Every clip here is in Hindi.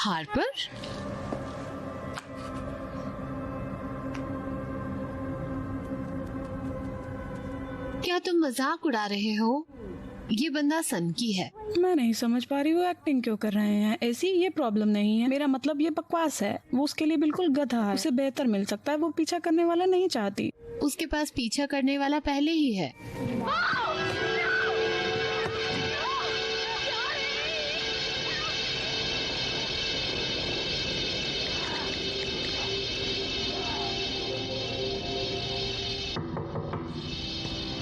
हार्पर? क्या तुम मजाक उड़ा रहे हो? ये बंदा सन की है। मैं नहीं समझ पा रही वो एक्टिंग क्यों कर रहे हैं। ऐसी ये प्रॉब्लम नहीं है, मेरा मतलब ये बकवास है। वो उसके लिए बिल्कुल गधा है, उसे बेहतर मिल सकता है। वो पीछा करने वाला नहीं चाहती। उसके पास पीछा करने वाला पहले ही है।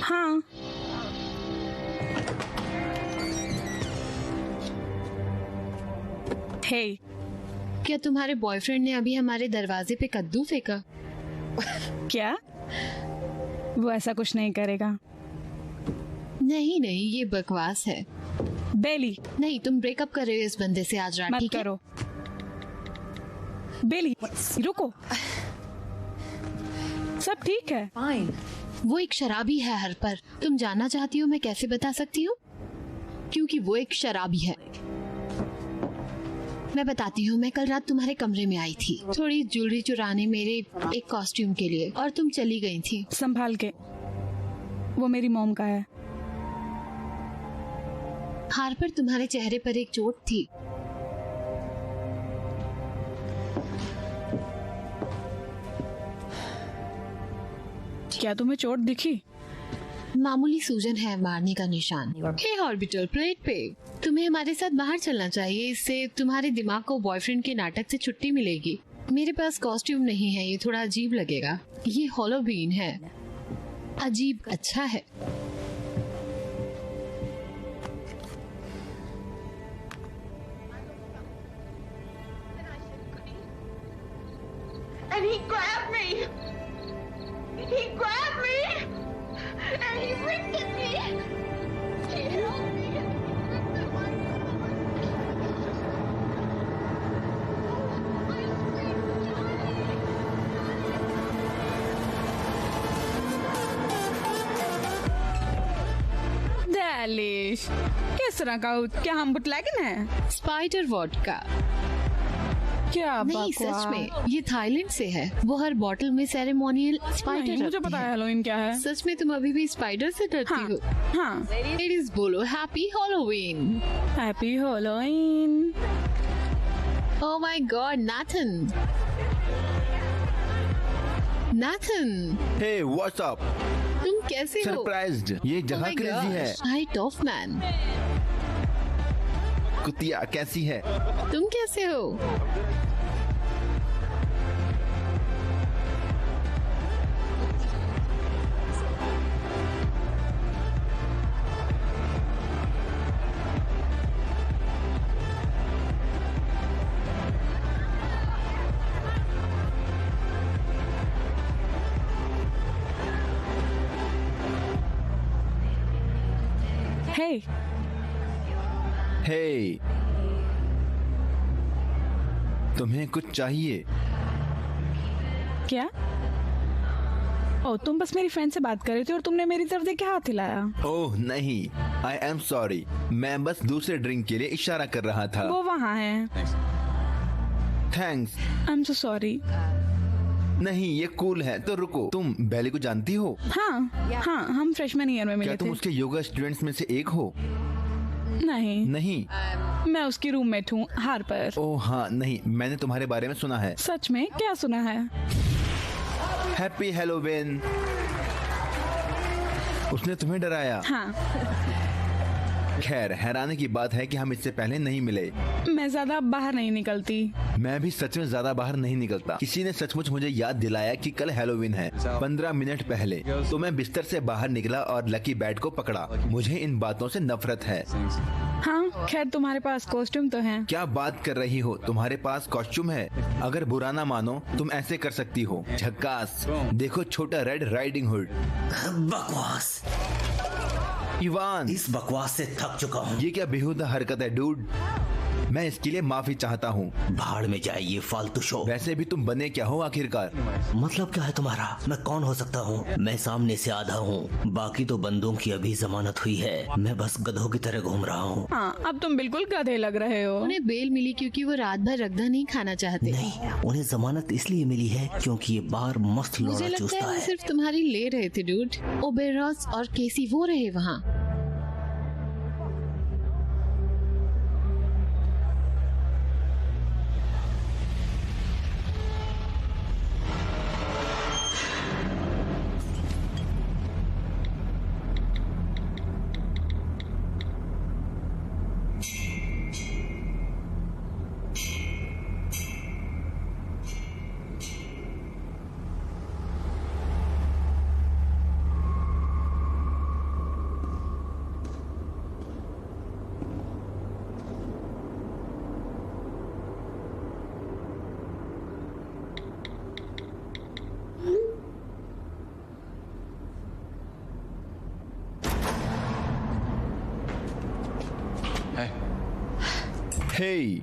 हाँ, हे, क्या तुम्हारे बॉयफ्रेंड ने अभी हमारे दरवाजे पे कद्दू फेंका? क्या? वो ऐसा कुछ नहीं करेगा। नहीं नहीं, ये बकवास है। बेली, नहीं, तुम ब्रेकअप कर रहे हो इस बंदे से आज रात, मत ठीक है? करो। बेली, रुको। सब ठीक है। वो एक शराबी है हरपर। तुम जानना चाहती हो मैं कैसे बता सकती हूँ? क्योंकि वो एक शराबी है। मैं बताती हूँ, मैं कल रात तुम्हारे कमरे में आई थी थोड़ी ज्वेलरी चुराने मेरे एक कॉस्ट्यूम के लिए, और तुम चली गई थी। संभाल के, वो मेरी मॉम का है। हार्पर, तुम्हारे चेहरे पर एक चोट थी। क्या तुम्हें चोट दिखी? मामूली सूजन है, मारने का निशान। हे ऑर्बिटल प्लेट पे, तुम्हें हमारे साथ बाहर चलना चाहिए। इससे तुम्हारे दिमाग को बॉयफ्रेंड के नाटक से छुट्टी मिलेगी। मेरे पास कॉस्ट्यूम नहीं है, ये थोड़ा अजीब लगेगा। ये हैलोवीन है। अजीब अच्छा है। And he grabbed me! He grabbed me! And he ripped at me! He held me! And he ripped at my... I screamed, Delish, किस तरह का? क्या हम बुटलैगन है? Spider vodka. क्या नहीं, बकवास। सच में ये थाईलैंड से है। वो हर बॉटल में सेरेमोनियल स्पाइडर नहीं, मुझे रखते पता है हैं। हैलोवीन क्या है। सच में तुम अभी भी स्पाइडर से डरती हाँ, हो? हाँ। लेडीज बोलो happy Halloween. Happy Halloween. Oh my God, Nathan. Nathan, hey what's up? तुम कैसे हो? सरप्राइज्ड। ये जगह क्रेजी है। हाय टॉफ मैन, कुतिया कैसी है? तुम कैसे हो? हे, हे, तुम्हें कुछ चाहिए? क्या? ओ, तुम बस मेरी फ्रेंड से बात कर रहे थे और तुमने मेरी तरफ देख के हाथ हिलाया। ओह नहीं, आई एम सॉरी। मैं बस दूसरे ड्रिंक के लिए इशारा कर रहा था। वो वहाँ है। Thanks. I am so sorry. नहीं, ये कूल है। तो रुको, तुम बेली को जानती हो? हाँ, हाँ, हम फ्रेशमैन ईयर में क्या मिले तुम थे। उसके योगा स्टूडेंट्स में से एक हो? नहीं, नहीं। मैं उसकी रूममेट हूँ, हार्पर। ओह हाँ, नहीं, मैंने तुम्हारे बारे में सुना है। सच में? क्या सुना है? Happy Halloween. उसने तुम्हें डराया? हाँ, खैर, हैरानी की बात है कि हम इससे पहले नहीं मिले। मैं ज्यादा बाहर नहीं निकलती। मैं भी सच में ज्यादा बाहर नहीं निकलता। किसी ने सचमुच मुझे याद दिलाया कि कल हैलोवीन है। 15 मिनट पहले तो मैं बिस्तर से बाहर निकला और लकी बैट को पकड़ा। मुझे इन बातों से नफरत है। हाँ, खैर तुम्हारे पास कॉस्ट्यूम तो है। क्या बात कर रही हो? तुम्हारे पास कॉस्ट्यूम है? अगर बुरा ना मानो, तुम ऐसे कर सकती हो। झक्कास। देखो, छोटा रेड राइडिंग हुड। बकवास। इवान, इस बकवास से थक चुका हूँ। ये क्या बेहुदा हरकत है डूड? मैं इसके लिए माफी चाहता हूँ। भाड़ में जाए ये फालतू शो। वैसे भी तुम बने क्या हो आखिरकार? मतलब क्या है तुम्हारा? मैं कौन हो सकता हूँ? मैं सामने से आधा हूँ, बाकी तो बंदों की अभी जमानत हुई है। मैं बस गधों की तरह घूम रहा हूँ। हाँ, अब तुम बिल्कुल गधे लग रहे हो। उन्हें बेल मिली क्योंकि वो रात भर रगदा नहीं खाना चाहते। नहीं, उन्हें जमानत इसलिए मिली है क्योंकि ये बार मस्त मुझे लौड़ा लगता चूसता है वो है। सिर्फ तुम्हारी ले रहे थे डूड। ओबेरॉस और केसी वो रहे वहाँ। हे,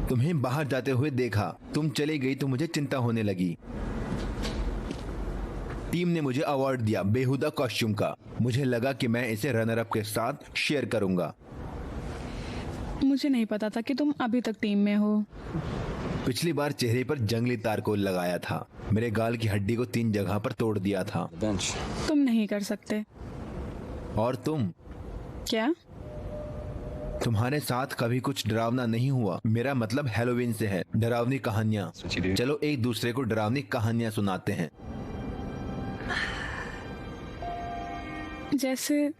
तुम्हें बाहर जाते हुए देखा। तुम चली गई तो मुझे चिंता होने लगी। टीम ने मुझे अवार्ड दिया बेहुदा कॉस्ट्यूम का। मुझे लगा कि मैं इसे रनर अप के साथ शेयर करूंगा। मुझे नहीं पता था कि तुम अभी तक टीम में हो। पिछली बार चेहरे पर जंगली तारकोल लगाया था। मेरे गाल की हड्डी को 3 जगह पर तोड़ दिया था। तुम नहीं कर सकते। और तुम? क्या? तुम्हारे साथ कभी कुछ डरावना नहीं हुआ। मेरा मतलब हैलोवीन से है। डरावनी कहानियाँ। चलो एक दूसरे को डरावनी कहानियाँ सुनाते हैं। जैसे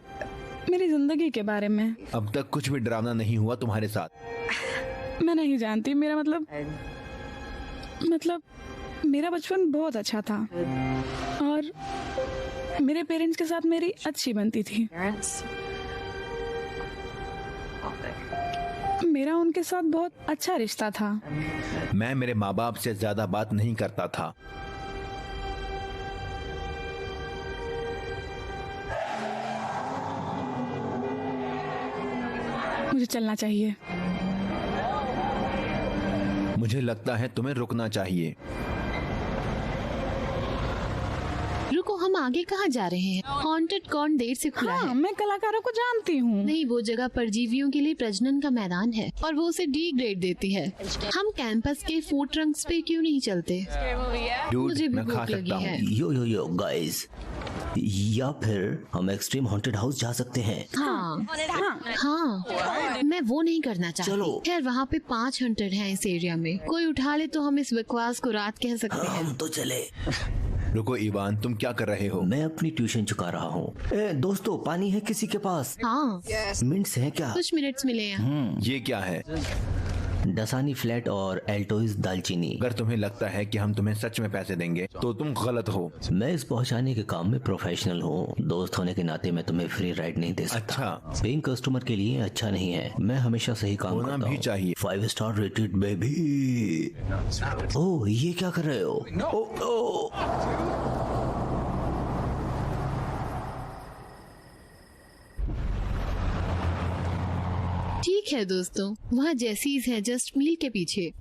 मेरी जिंदगी के बारे में। अब तक कुछ भी डरावना नहीं हुआ तुम्हारे साथ। मैं नहीं जानती। मेरा मतलब मेरा बचपन बहुत अच्छा था और मेरे पेरेंट्स के साथ मेरी अच्छी बनती थी। मेरा उनके साथ बहुत अच्छा रिश्ता था। मैं मेरे माँ बाप से ज्यादा बात नहीं करता था। मुझे चलना चाहिए। मुझे लगता है तुम्हें रुकना चाहिए। रुको, हम आगे कहाँ जा रहे हैं? हॉन्टेड कॉर्न देर से खुला हाँ, है। मैं कलाकारों को जानती हूँ। नहीं, वो जगह परजीवियों के लिए प्रजनन का मैदान है और वो उसे डी ग्रेड देती है। हम कैंपस के फूड ट्रंक्स पे क्यों नहीं चलते? डूड, मुझे भी मैं खा भूख लगी सकता है। हूँ। यो गाइस, या फिर हम एक्सट्रीम हॉन्टेड हाउस जा सकते हैं। हाँ हाँ, मैं वो नहीं करना चाहती। चलो। खैर, वहाँ पे 5 हंटर हैं इस एरिया में। कोई उठा ले तो हम इस बकवास को रात कह सकते हैं। हम तो चले। रुको इवान, तुम क्या कर रहे हो? मैं अपनी ट्यूशन चुका रहा हूँ। दोस्तों, पानी है किसी के पास? हाँ, मिंट्स हैं क्या? कुछ मिनट्स मिले हैं। ये क्या है? डसानी फ्लैट और एल्टोइस दालचीनी। अगर तुम्हें लगता है कि हम तुम्हें सच में पैसे देंगे तो तुम गलत हो। मैं इस पहुंचाने के काम में प्रोफेशनल हूँ। दोस्त होने के नाते मैं तुम्हें फ्री राइड नहीं दे सकता। अच्छा। पेइंग कस्टमर के लिए अच्छा नहीं है। मैं हमेशा सही काम होना करता भी हूँ। चाहिए। 5 स्टार रेटेड बेबी। ओह, ये क्या कर रहे हो? ओह। ठीक है दोस्तों, वहाँ जेसीज है जस्ट मील के पीछे।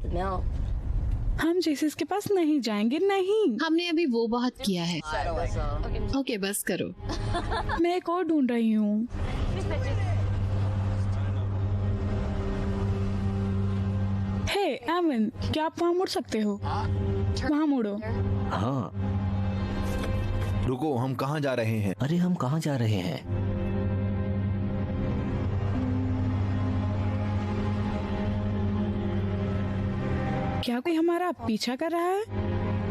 हम जेसिस के पास नहीं जाएंगे। नहीं, हमने अभी वो बहुत किया है। ओके, बस करो। मैं एक और ढूंढ रही हूँ। हे एवन, क्या आप वहाँ मुड़ सकते हो? वहाँ मुड़ो। हाँ। रुको, हम कहाँ जा रहे हैं? अरे, हम कहाँ जा रहे हैं? क्या कोई हमारा पीछा कर रहा है?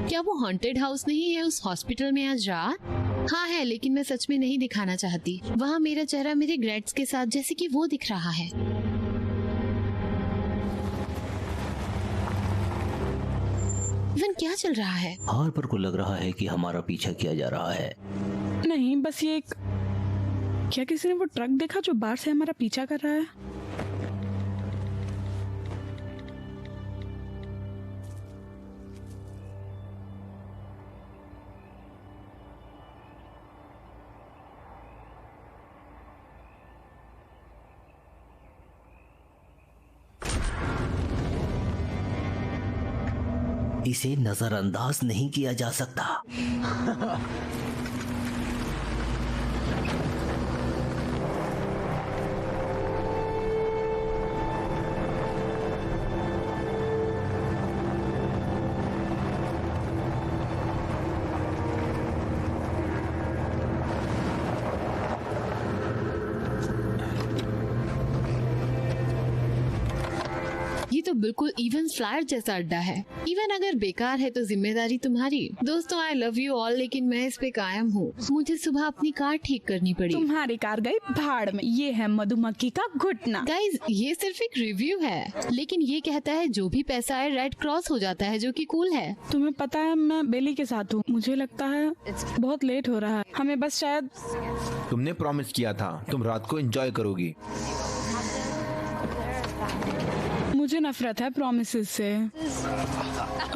क्या वो हॉन्टेड हाउस नहीं है उस हॉस्पिटल में आज रात? हाँ है, लेकिन मैं सच में नहीं दिखाना चाहती। वहाँ मेरा चेहरा मेरे ग्रेड्स के साथ जैसे कि वो दिख रहा है। इवन क्या चल रहा है? हार्पर को लग रहा है कि हमारा पीछा किया जा रहा है। नहीं, बस ये एक... क्या किसी ने वो ट्रक देखा जो बाहर से हमारा पीछा कर रहा है? इसे नजरअंदाज नहीं किया जा सकता। ये तो बिल्कुल इवन फ्लायर जैसा अड्डा है। इवन अगर बेकार है तो जिम्मेदारी तुम्हारी। दोस्तों, आई लव यू ऑल, लेकिन मैं इस पे कायम हूँ। मुझे सुबह अपनी कार ठीक करनी पड़ी। तुम्हारी कार गई भाड़ में। ये है मधुमक्खी का घुटना। गाइज, ये सिर्फ एक रिव्यू है, लेकिन ये कहता है जो भी पैसा है रेड क्रॉस हो जाता है, जो कि कूल है। तुम्हें पता है मैं बेली के साथ हूँ। मुझे लगता है बहुत लेट हो रहा है। हमें बस शायद तुमने प्रॉमिस किया था तुम रात को एंजॉय करोगी। मुझे नफरत है प्रॉमिसेस से।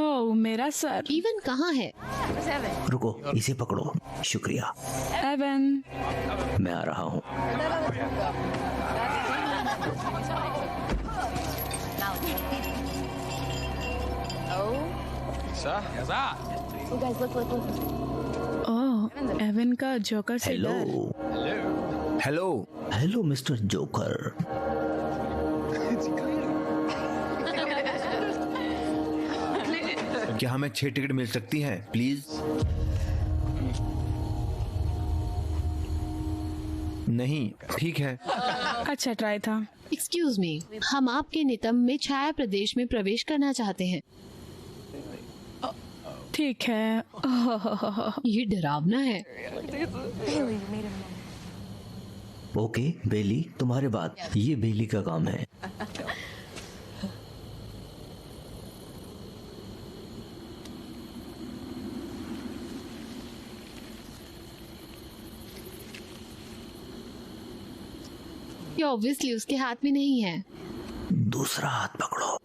ओह मेरा सर। इवन कहाँ है? रुको, इसे पकड़ो। शुक्रिया। एवन, मैं आ रहा हूँ। ओह एवन का जोकर से हेलो डर। हेलो। Hello mister joker. क्या हमें 6 टिकट मिल सकती हैं प्लीज? नहीं, ठीक है। अच्छा ट्राई था। एक्सक्यूज मी, हम आपके नितंब में छाया प्रदेश में प्रवेश करना चाहते हैं। ठीक है। ये डरावना है। ओके बेली, तुम्हारे बाद। ये बेली का काम है। ये ऑब्वियसली उसके हाथ में नहीं है। दूसरा हाथ पकड़ो।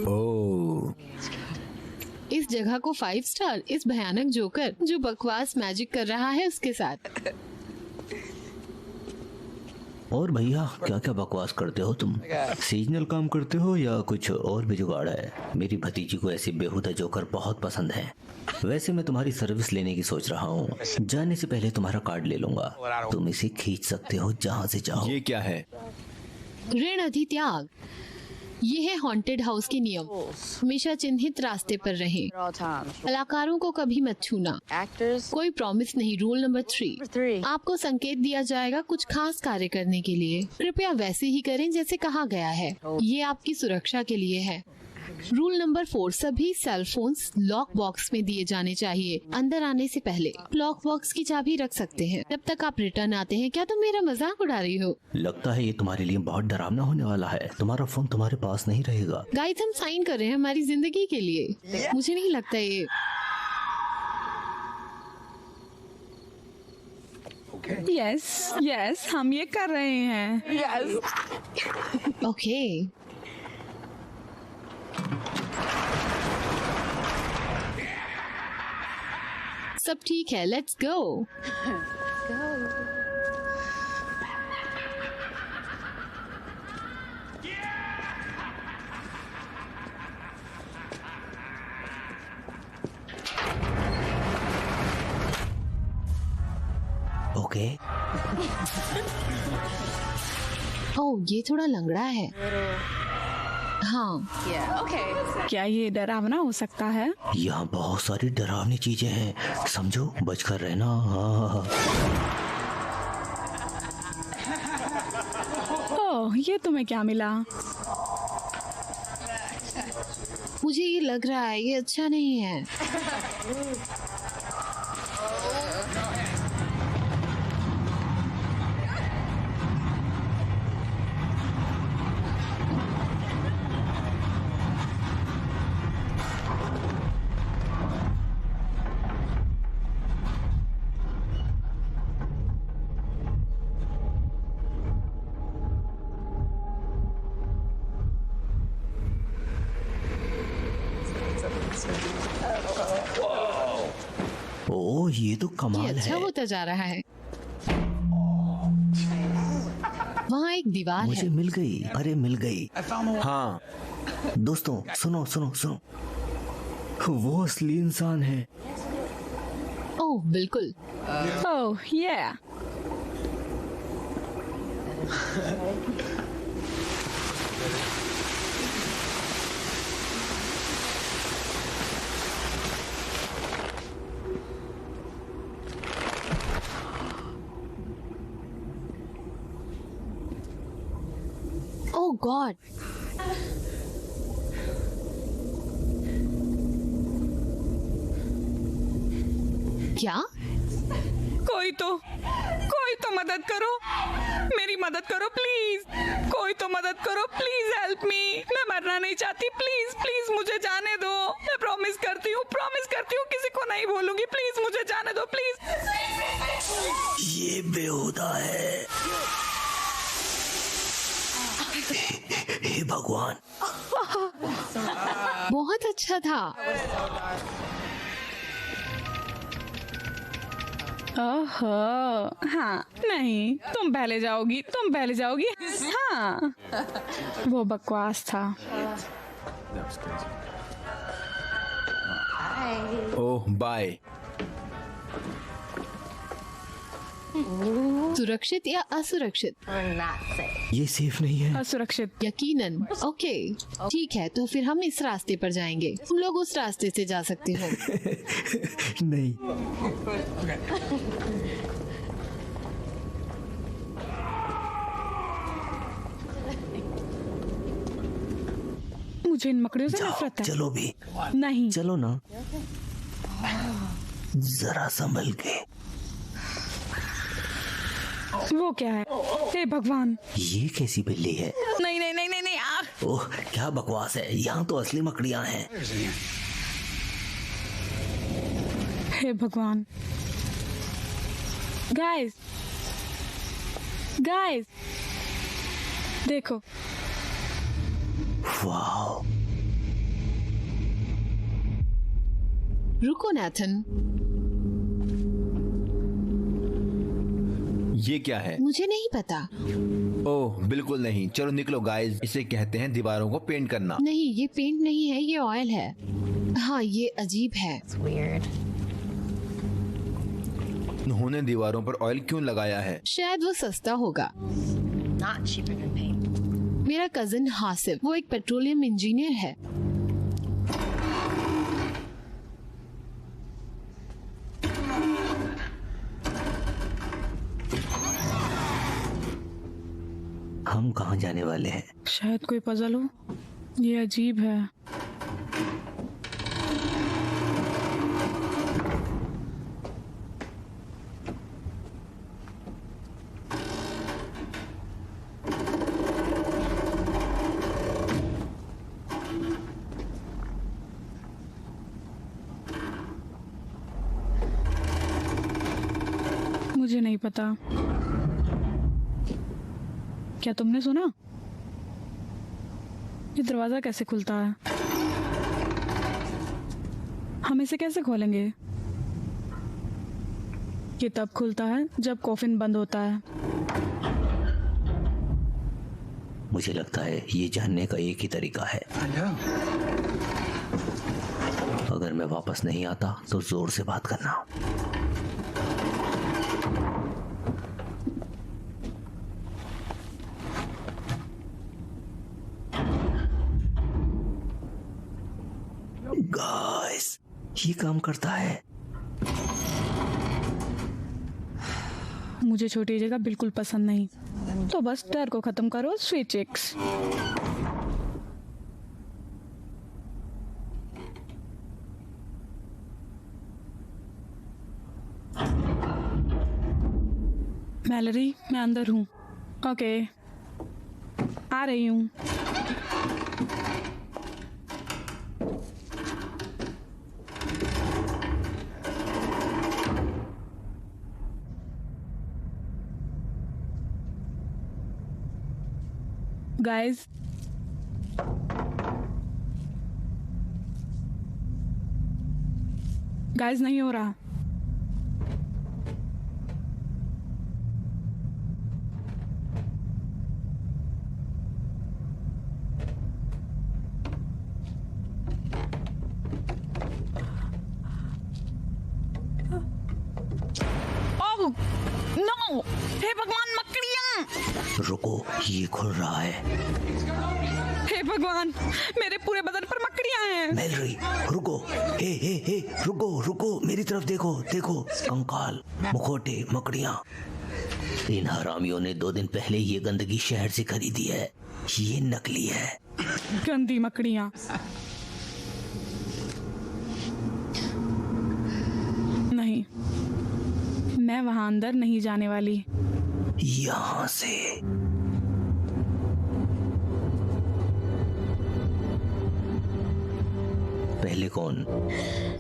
ओह, इस जगह को 5 स्टार। इस भयानक जोकर जो बकवास मैजिक कर रहा है उसके साथ। और भैया क्या क्या बकवास करते हो तुम? सीजनल काम करते हो या कुछ और भी जुगाड़ है? मेरी भतीजी को ऐसे बेहुदा जोकर बहुत पसंद है। वैसे मैं तुम्हारी सर्विस लेने की सोच रहा हूँ। जाने से पहले तुम्हारा कार्ड ले लूंगा। तुम इसे खींच सकते हो जहाँ से चाहो। ये क्या है? ऋण अधित्याग। ये है हॉन्टेड हाउस के नियम। हमेशा चिन्हित रास्ते पर रहें। कलाकारों को कभी मत छूना। कोई प्रॉमिस नहीं। रूल नंबर 3, आपको संकेत दिया जाएगा कुछ खास कार्य करने के लिए। कृपया वैसे ही करें जैसे कहा गया है। ये आपकी सुरक्षा के लिए है। रूल नंबर 4, सभी सेल फोन्स लॉक बॉक्स में दिए जाने चाहिए। अंदर आने से पहले लॉक बॉक्स की चाबी रख सकते हैं जब तक आप रिटर्न आते हैं। क्या तुम मेरा मजाक उड़ा रही हो? लगता है ये तुम्हारे लिए बहुत डरावना होने वाला है। तुम्हारा फोन तुम्हारे पास नहीं रहेगा। गाइस, हम साइन कर रहे हैं हमारी जिंदगी के लिए। मुझे नहीं लगता ये। यस यस, हम ये कर रहे हैं। ओके। सब ठीक है, लेट्स गो। ओके। ओह, ये थोड़ा लंगड़ा है। हाँ, क्या ये डरावना हो सकता है? यहाँ बहुत सारी डरावनी चीजें हैं, समझो, बचकर रहना। ओह, ये तुम्हें क्या मिला? मुझे ये लग रहा है ये अच्छा नहीं है। ओह ये तो ये कमाल अच्छा है। होता जा रहा है। वहाँ एक दीवार मुझे है। मिल गई, अरे मिल गई। हाँ, दोस्तों सुनो सुनो सुनो, वो असली इंसान है। ओह बिल्कुल। ओह ये ओह गॉड, क्या? कोई तो मदद करो, मेरी मदद करो प्लीज, कोई तो मदद करो प्लीज, हेल्प मी। मैं मरना नहीं चाहती, प्लीज प्लीज मुझे जाने दो। मैं प्रॉमिस करती हूँ किसी को नहीं बोलूंगी, प्लीज मुझे जाने दो प्लीज। ये बेहुदा है। हे भगवान, बहुत अच्छा था। ओहो हाँ, नहीं तुम पहले जाओगी। हाँ वो बकवास था। ओह बाय। सुरक्षित या असुरक्षित? ये सेफ नहीं है। असुरक्षित। यकीनन। ओके ठीक है, तो फिर हम इस रास्ते पर जाएंगे। तुम लोग उस रास्ते से जा सकते हो। नहीं, मुझे इन मकड़ियों से जाओ, नफरत है। चलो भी, नहीं चलो ना, जरा संभल के। वो क्या है? हे भगवान, ये कैसी बिल्ली है? नहीं नहीं नहीं नहीं नहीं आ! ओह क्या बकवास है, यहाँ तो असली मकड़ियाँ हैं। हे भगवान। गाइस देखो, वाह, रुको नाथन, ये क्या है? मुझे नहीं पता। ओह बिल्कुल नहीं, चलो निकलो गाइस। इसे कहते हैं दीवारों को पेंट करना। नहीं, ये पेंट नहीं है, ये ऑयल है। हाँ ये अजीब है। उन्होंने दीवारों पर ऑयल क्यों लगाया है? शायद वो सस्ता होगा। मेरा कजिन हासिफ, वो एक पेट्रोलियम इंजीनियर है। हम कहाँ जाने वाले हैं? शायद कोई पजल हो। ये अजीब है। मुझे नहीं पता। क्या तुमने सुना? ये दरवाजा कैसे खुलता है? हम इसे कैसे खोलेंगे? ये तब खुलता है जब कॉफिन बंद होता है। मुझे लगता है ये जानने का एक ही तरीका है। अगर मैं वापस नहीं आता तो जोर से बात करना। गाइस, ये काम करता है। मुझे छोटी जगह बिल्कुल पसंद नहीं, तो बस डर को खत्म करो स्वीट चिक्स। मैलरी, मैं अंदर हूँ। ओके, आ रही हूँ। गाइस, गाइस नहीं हो रहा। हे भगवान, मकड़ियाँ! रुको, ये खुल रहा है। हे भगवान, मेरे पूरे बदन पर मकड़ियाँ हैं। मैलरी, रुको, हे, रुको, मेरी तरफ देखो, कंकाल, मुखौटे, मकड़ियाँ। इन हरामियों ने 2 दिन पहले ये गंदगी शहर से खरीदी है। ये नकली है। गंदी मकड़ियाँ। नहीं, मैं वहां अंदर नहीं जाने वाली। यहाँ से पहले कौन?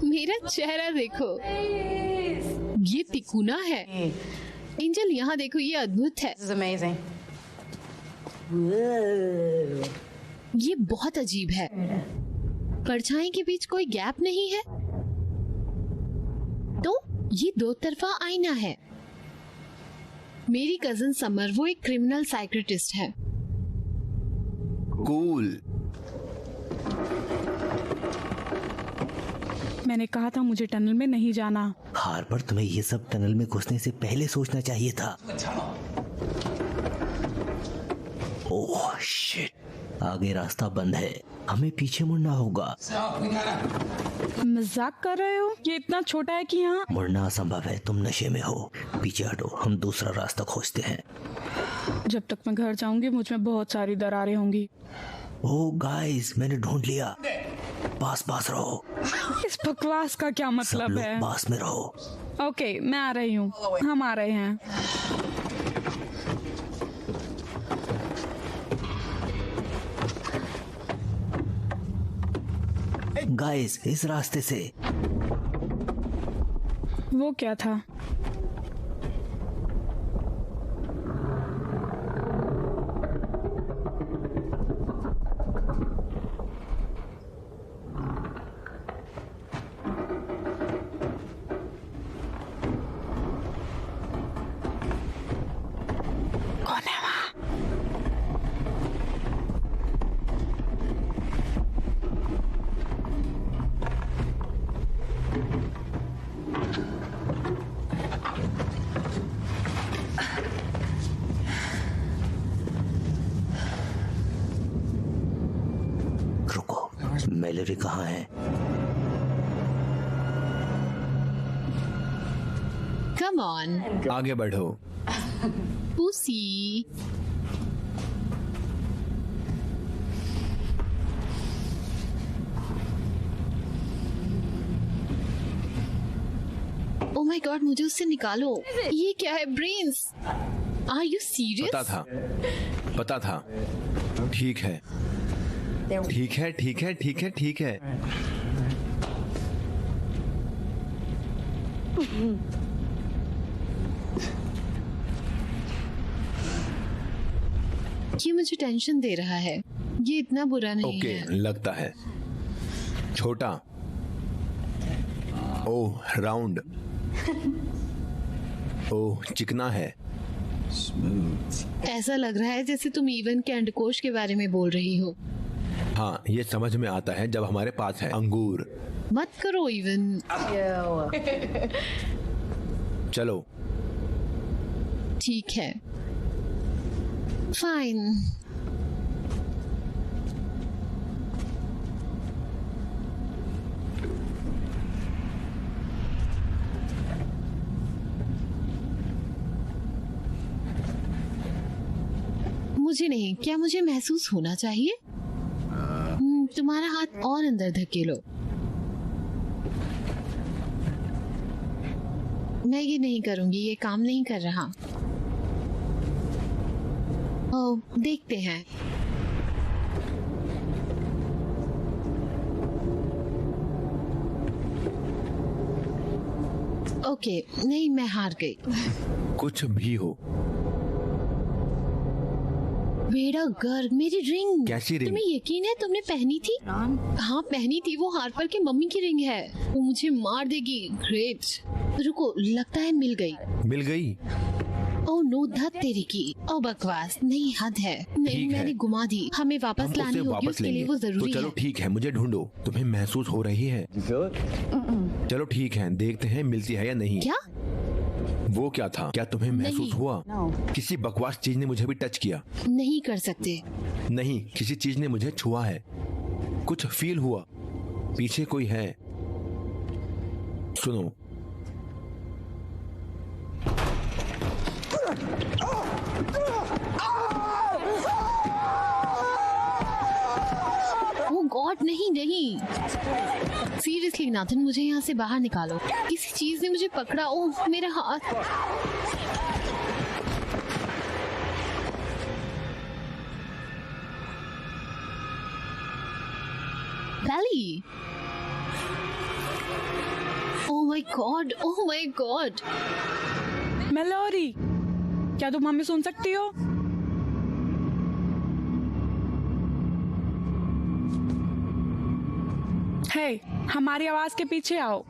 मेरा चेहरा देखो, ये तिकोना है। एंजल यहाँ देखो, ये अद्भुत है। This is amazing. ये बहुत अजीब है। परछाई के बीच कोई गैप नहीं है, तो ये 2 तरफा आईना है। मेरी कजिन समर, वो एक क्रिमिनल साइकियाट्रिस्ट है। कूल। मैंने कहा था मुझे टनल में नहीं जाना। हार्पर, तुम्हें ये सब टनल में घुसने से पहले सोचना चाहिए था। ओह शिट, आगे रास्ता बंद है, हमें पीछे मुड़ना होगा। मजाक कर रहे हो? ये इतना छोटा है कि यहाँ मुड़ना असंभव है, तुम नशे में हो। पीछे हटो, हम दूसरा रास्ता खोजते हैं। जब तक मैं घर जाऊंगी मुझ में बहुत सारी दरारें होंगी। ओह गाइस, मैंने ढूंढ लिया। पास रहो। इस बकवास का क्या सब मतलब लोग है? पास में रहो। ओके, मैं आ रही हूँ, हम आ रहे हैं। गाइस, इस रास्ते से। वो क्या था? कौन है वहाँ? रुको, मैलरी कहाँ है? कम ऑन आगे बढ़ो। Pussy. Oh oh my God, मुझे उससे निकालो। ये क्या है? ब्रेन्स? Are you serious? पता था। ठीक है। ये मुझे टेंशन दे रहा है। ये इतना बुरा नहीं ओके, है। लगता है छोटा। ओह, राउंड। ओह, चिकना है। ऐसा लग रहा है जैसे तुम इवन के अंडकोश के बारे में बोल रही हो। हाँ, ये समझ में आता है जब हमारे पास है अंगूर। मत करो इवन। चलो। ठीक है, फाइन। मुझे नहीं, क्या मुझे महसूस होना चाहिए? तुम्हारा हाथ और अंदर धकेलो। मैं ये नहीं करूंगी, ये काम नहीं कर रहा। ओ, देखते हैं। ओके, नहीं, मैं हार गई। कुछ भी हो। बेड़ा गर्ग, मेरी रिंग। कैसी रिंग? तुम्हें यकीन है तुमने पहनी थी? हाँ, पहनी थी। वो हार्पर की मम्मी की रिंग है। वो मुझे मार देगी। ग्रेट। रुको, लगता है मिल गई। ओह नो, धत तेरी की। ओ बकवास, नहीं, हद है। नहीं, ठीक है। मैंने घुमा दी। हमें वापस हम लानी उसे होगी, वापस उसके लिए लेंगे। वो तो जरूरी चलो है। ठीक है, मुझे ढूंढो। तुम्हें महसूस हो रही है? चलो ठीक है, देखते हैं मिलती है या नहीं। क्या? वो क्या था? क्या तुम्हें महसूस नहीं। हुआ? किसी बकवास चीज ने मुझे भी टच किया? नहीं कर सकते। नहीं, किसी चीज ने मुझे छुआ है, कुछ फील हुआ, पीछे कोई है। सुनो, ओह गॉड, नहीं नहीं, सीरियसली नाथन, मुझे यहाँ से बाहर निकालो। किसी चीज ने मुझे पकड़ा। ओह मेरा हाथ। Belly. Oh my god, oh my god. Malorie, क्या तुम हमें सुन सकती हो? हे, हमारी आवाज के पीछे आओ।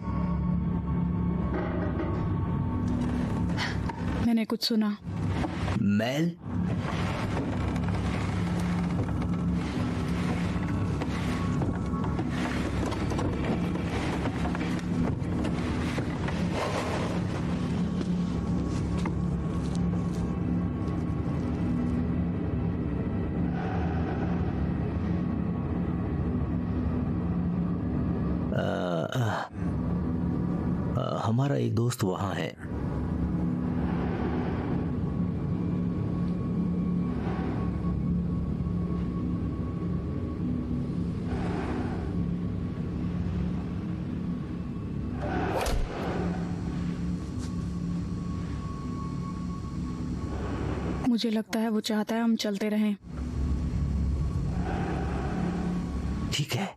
मैंने कुछ सुना। मेल, हमारा एक दोस्त वहां है। मुझे लगता है वो चाहता है हम चलते रहें। ठीक है,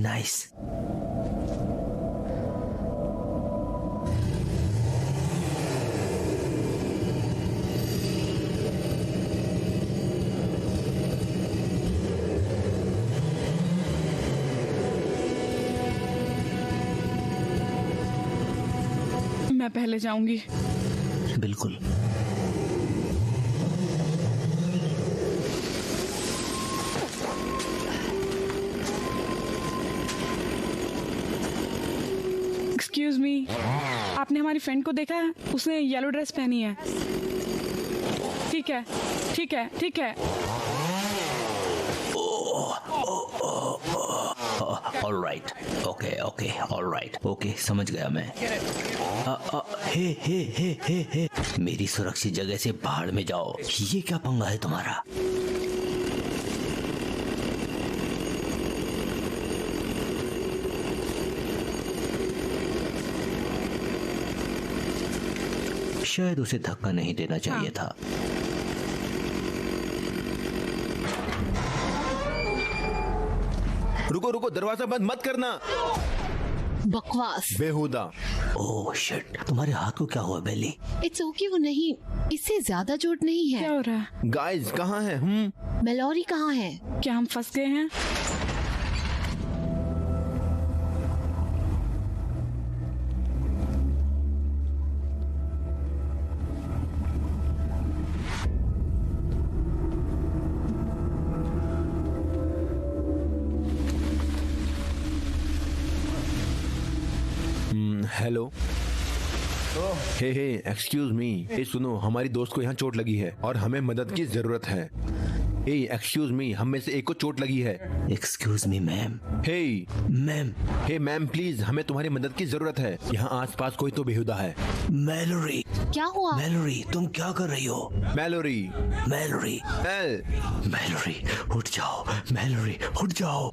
नाइस। मैं पहले जाऊंगी। बिल्कुल। एक्सक्यूज मी, आपने हमारी फ्रेंड को देखा है? उसने येलो ड्रेस पहनी है। ठीक है, ठीक है, ठीक है। All right, okay okay, all right, okay, समझ गया मैं। हे हे हे हे हे, मेरी सुरक्षित जगह से बाहर में जाओ। ये क्या पंगा है तुम्हारा? शायद उसे धक्का नहीं देना चाहिए था। रुको रुको, दरवाजा बंद मत करना। बकवास। बेहुदा। ओह शिट, तुम्हारे हाथ को क्या हुआ बेली? इट्स ओके, वो नहीं, इससे ज्यादा चोट नहीं क्या है। हो रहा है? गाइस कहाँ हैं हम? मेलोरी कहाँ है? क्या हम फंस गए हैं? हेलो। हे एक्सक्यूज मी। सुनो, हमारी दोस्त को यहाँ चोट लगी है और हमें मदद की जरूरत है। एक्सक्यूज मी, हम में से एक को चोट लगी है। Excuse me ma'am. Hey ma'am. Hey ma'am please, हमें तुम्हारी मदद की जरूरत है। यहाँ आसपास कोई तो बेहुदा है। मैलोरी। क्या हुआ? मैलोरी तुम क्या कर रही हो? मैलोरी। मैलोरी। मैलोरी उठ जाओ। मैलोरी उठ जाओ।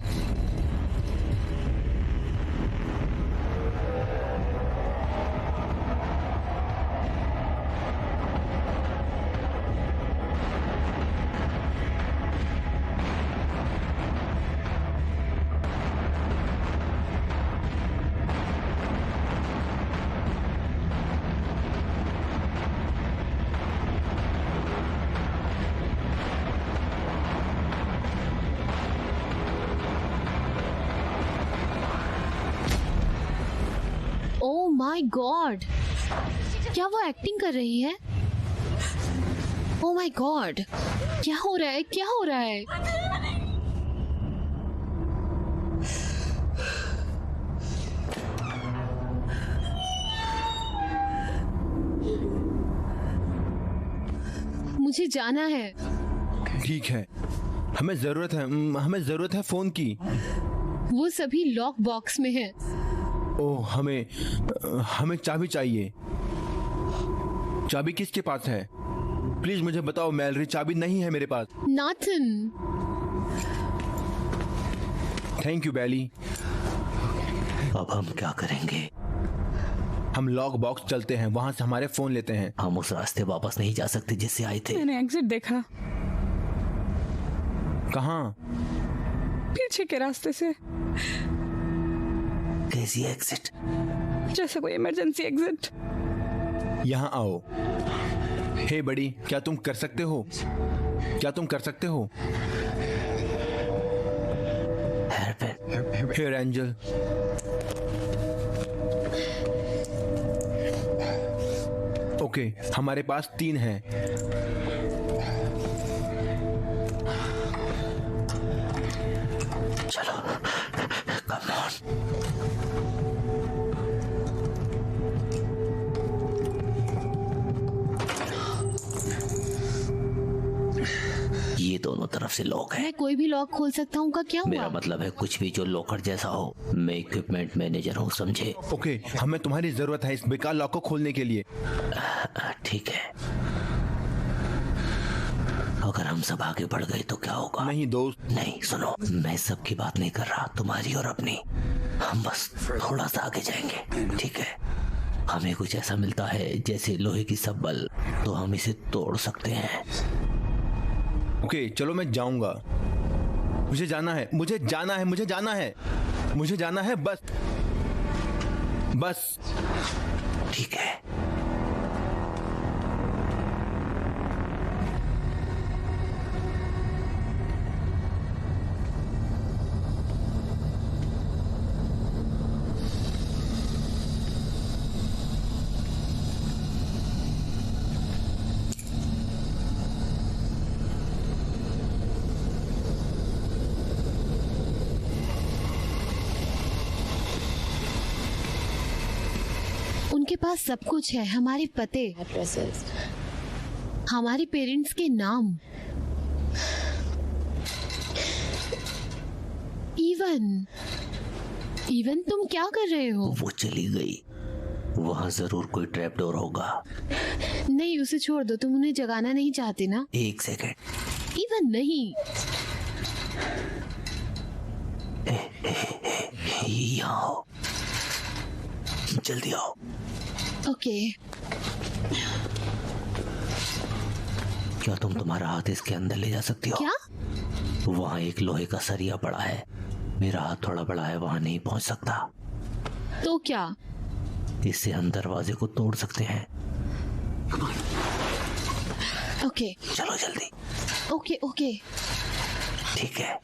ओह माय गॉड, क्या वो एक्टिंग कर रही है? ओह माय गॉड, क्या हो रहा है? क्या हो रहा है? मुझे जाना है। ठीक है, हमें जरूरत है फोन की। वो सभी लॉक बॉक्स में है। ओह, हमें चाबी चाहिए। चाबी किसके पास है? प्लीज मुझे बताओ मैलोरी, चाबी नहीं है मेरे पास। नाथन। थैंक यू बैली। अब हम क्या करेंगे? हम लॉक बॉक्स चलते हैं, वहाँ से हमारे फोन लेते हैं। हम उस रास्ते वापस नहीं जा सकते जिससे आए थे। मैंने एग्जिट देखा, कहाँ? पीछे के रास्ते से, कैसी एग्जिट? जैसे कोई इमरजेंसी एग्जिट। यहाँ आओ। हे बड़ी, क्या तुम कर सकते हो? Hair angel. ओके, हमारे पास 3 हैं। चलो कम ऑन। ये दोनों तरफ से लॉक है। मैं कोई भी लॉक खोल सकता हूँ का क्या मेरा हुआ? मतलब है कुछ भी जो लॉकर जैसा हो। मैं इक्विपमेंट मैनेजर हूँ, समझे? ओके, हमें तुम्हारी जरूरत है इस बेकार लॉक को खोलने के लिए। ठीक है, अगर हम सब आगे बढ़ गए तो क्या होगा? नहीं दोस्त। नहीं सुनो, मैं सबकी बात नहीं कर रहा, तुम्हारी और अपनी। हम बस थोड़ा सा आगे जाएंगे, ठीक है? हमें कुछ ऐसा मिलता है जैसे लोहे की सब्बल, तो हम इसे तोड़ सकते हैं। ओके चलो, मैं जाऊंगा। मुझे जाना है, बस। ठीक है। उनके पास सब कुछ है, हमारे पते, हमारे पेरेंट्स के नाम, इवन तुम क्या कर रहे हो? वो चली गई। वहाँ जरूर कोई ट्रैप डोर होगा। नहीं, उसे छोड़ दो, तुम उन्हें जगाना नहीं चाहते ना? 1 सेकंड। इवन नहीं। यहाँ आओ, जल्दी आओ। ओके। क्या तुम तुम्हारा हाथ इसके अंदर ले जा सकती हो? क्या? वहाँ एक लोहे का सरिया पड़ा है। मेरा हाथ थोड़ा बड़ा है, वहाँ नहीं पहुँच सकता। तो क्या? इससे हम दरवाजे को तोड़ सकते हैं। ओके। चलो जल्दी। Okay okay. ठीक है।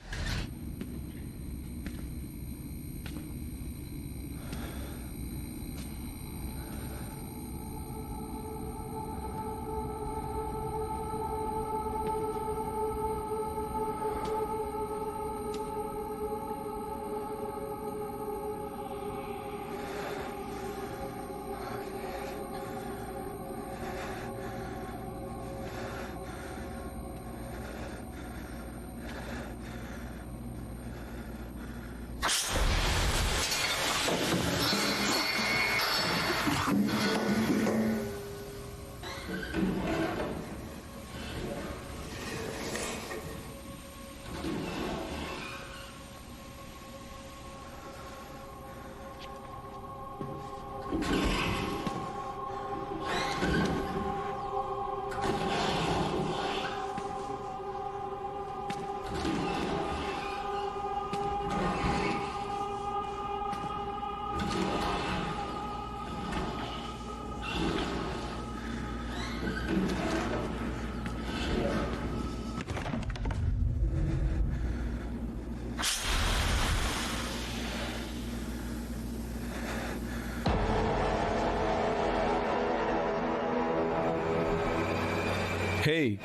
हे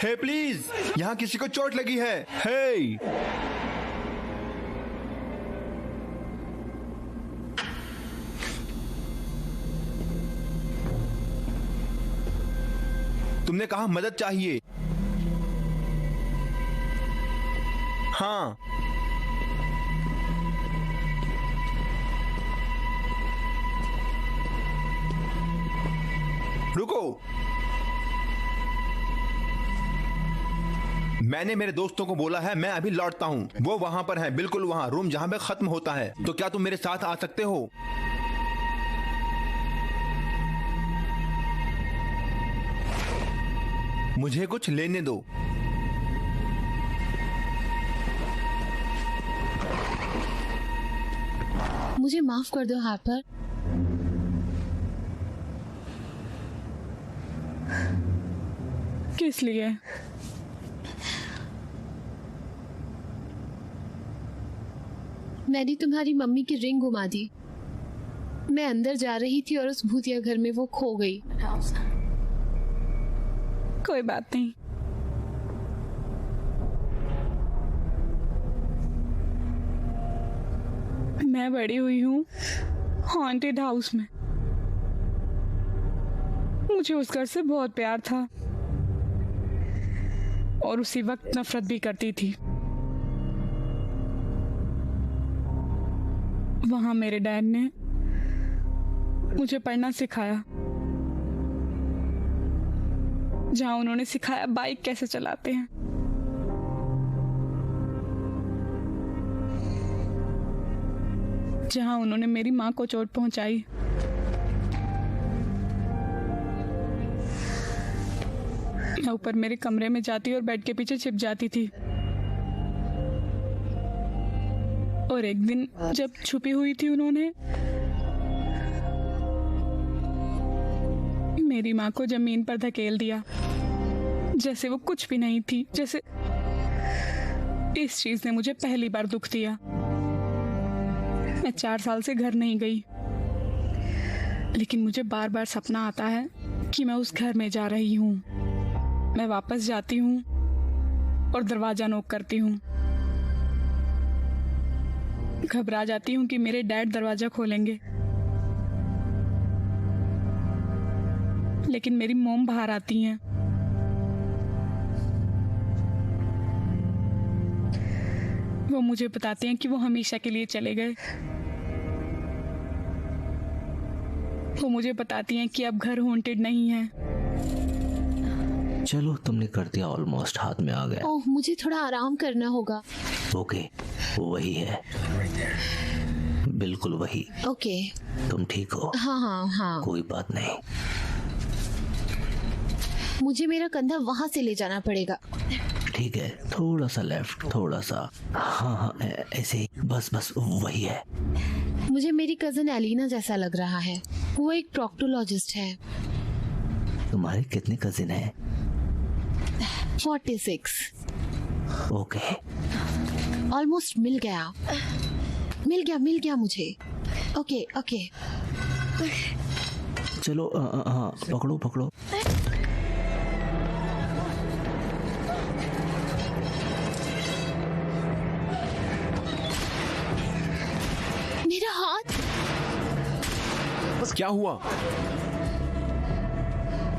हे प्लीज, यहाँ किसी को चोट लगी है। हे तुमने कहा मदद चाहिए। हाँ, रुको। मैंने मेरे दोस्तों को बोला है मैं अभी लौटता हूँ। वो वहाँ पर हैं, बिल्कुल वहाँ, रूम जहाँ पे खत्म होता है। तो क्या तुम मेरे साथ आ सकते हो? मुझे कुछ लेने दो। मुझे माफ कर दो हार्पर। किस लिए? मैंने तुम्हारी मम्मी की रिंग घुमा दी। मैं अंदर जा रही थी और उस भूतिया घर में वो खो गई। कोई बात नहीं। मैं बड़ी हुई हूँ हॉन्टेड हाउस में। मुझे उस घर से बहुत प्यार था और उसी वक्त नफरत भी करती थी। वहां मेरे डैड ने मुझे पढ़ना सिखाया, जहां उन्होंने सिखाया बाइक कैसे चलाते हैं। जहां उन्होंने मेरी मां को चोट पहुंचाई। मैं ऊपर मेरे कमरे में जाती और बेड के पीछे छिप जाती थी। और एक दिन जब छुपी हुई थी उन्होंने मेरी माँ को जमीन पर धकेल दिया, जैसे वो कुछ भी नहीं थी। जैसे इस चीज ने मुझे पहली बार दुख दिया। मैं 4 साल से घर नहीं गई, लेकिन मुझे बार बार सपना आता है कि मैं उस घर में जा रही हूँ। मैं वापस जाती हूँ और दरवाजा नॉक करती हूँ। घबरा जाती हूँ कि मेरे डैड दरवाजा खोलेंगे, लेकिन मेरी मॉम बाहर आती हैं। वो मुझे बताते हैं कि वो हमेशा के लिए चले गए। वो मुझे बताती हैं कि अब घर हॉन्टेड नहीं है। चलो, तुमने कर दिया, ऑलमोस्ट हाथ में आ गया। ओह, मुझे थोड़ा आराम करना होगा। ओके, वही है, बिल्कुल वही। ओके। तुम ठीक हो? हाँ हाँ हाँ। कोई बात नहीं। मुझे मेरा कंधा वहाँ से ले जाना पड़ेगा। ठीक है, थोड़ा सा लेफ्ट, थोड़ा सा। हाँ हाँ, ऐसे ही, बस बस वही है। मुझे मेरी कजन एलिना जैसा लग रहा है। वो एक प्रोक्टोलॉजिस्ट है। तुम्हारे कितने कजिन हैं? 46। ओके, ऑलमोस्ट मिल गया मुझे। Okay okay. चलो, हाँ, पकड़ो पकड़ो। मेरा हाथ। क्या हुआ?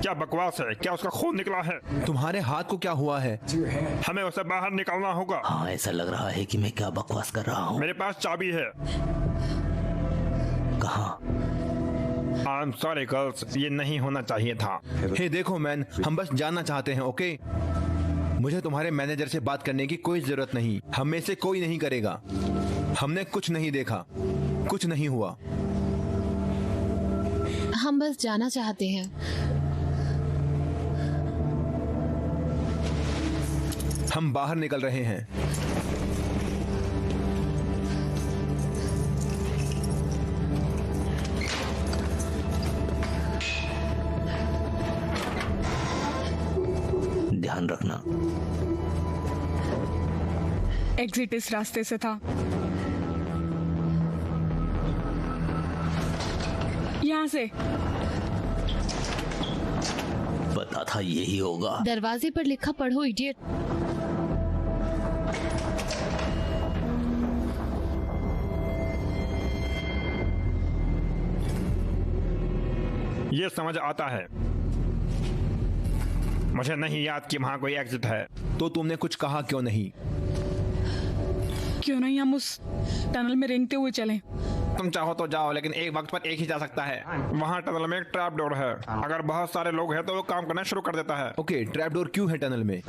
क्या बकवास है? क्या उसका खून निकला है? तुम्हारे हाथ को क्या हुआ है? हमें उसे बाहर निकालना होगा। हाँ, ऐसा लग रहा है कि मैं क्या बकवास कर रहा हूँ। मेरे पास चाबी है। कहाँ? आई एम सॉरी गर्ल्स, ये नहीं होना चाहिए था। हे देखो मैन, हम बस जानना चाहते हैं, ओके? मुझे तुम्हारे मैनेजर से बात करने की कोई जरूरत नहीं। हम में से कोई नहीं करेगा। हमने कुछ नहीं देखा, कुछ नहीं हुआ। हम बस जाना चाहते हैं। हम बाहर निकल रहे हैं। ध्यान रखना। एग्जिट इस रास्ते से था। यहाँ से। पता था यही होगा। दरवाजे पर लिखा पढ़ो इडियट। ये समझ आता है। मुझे नहीं याद कि वहाँ कोई एग्जिट है। तो तुमने कुछ कहा क्यों नहीं? क्यों नहीं हम उस टनल में रेंगते हुए चलें? तुम चाहो तो जाओ, लेकिन एक वक्त पर एक ही जा सकता है। वहाँ टनल में एक ट्रैप डोर है। अगर बहुत सारे लोग हैं तो वो काम करना शुरू कर देता है। ओके, ट्रैप डोर क्यों है टनल में?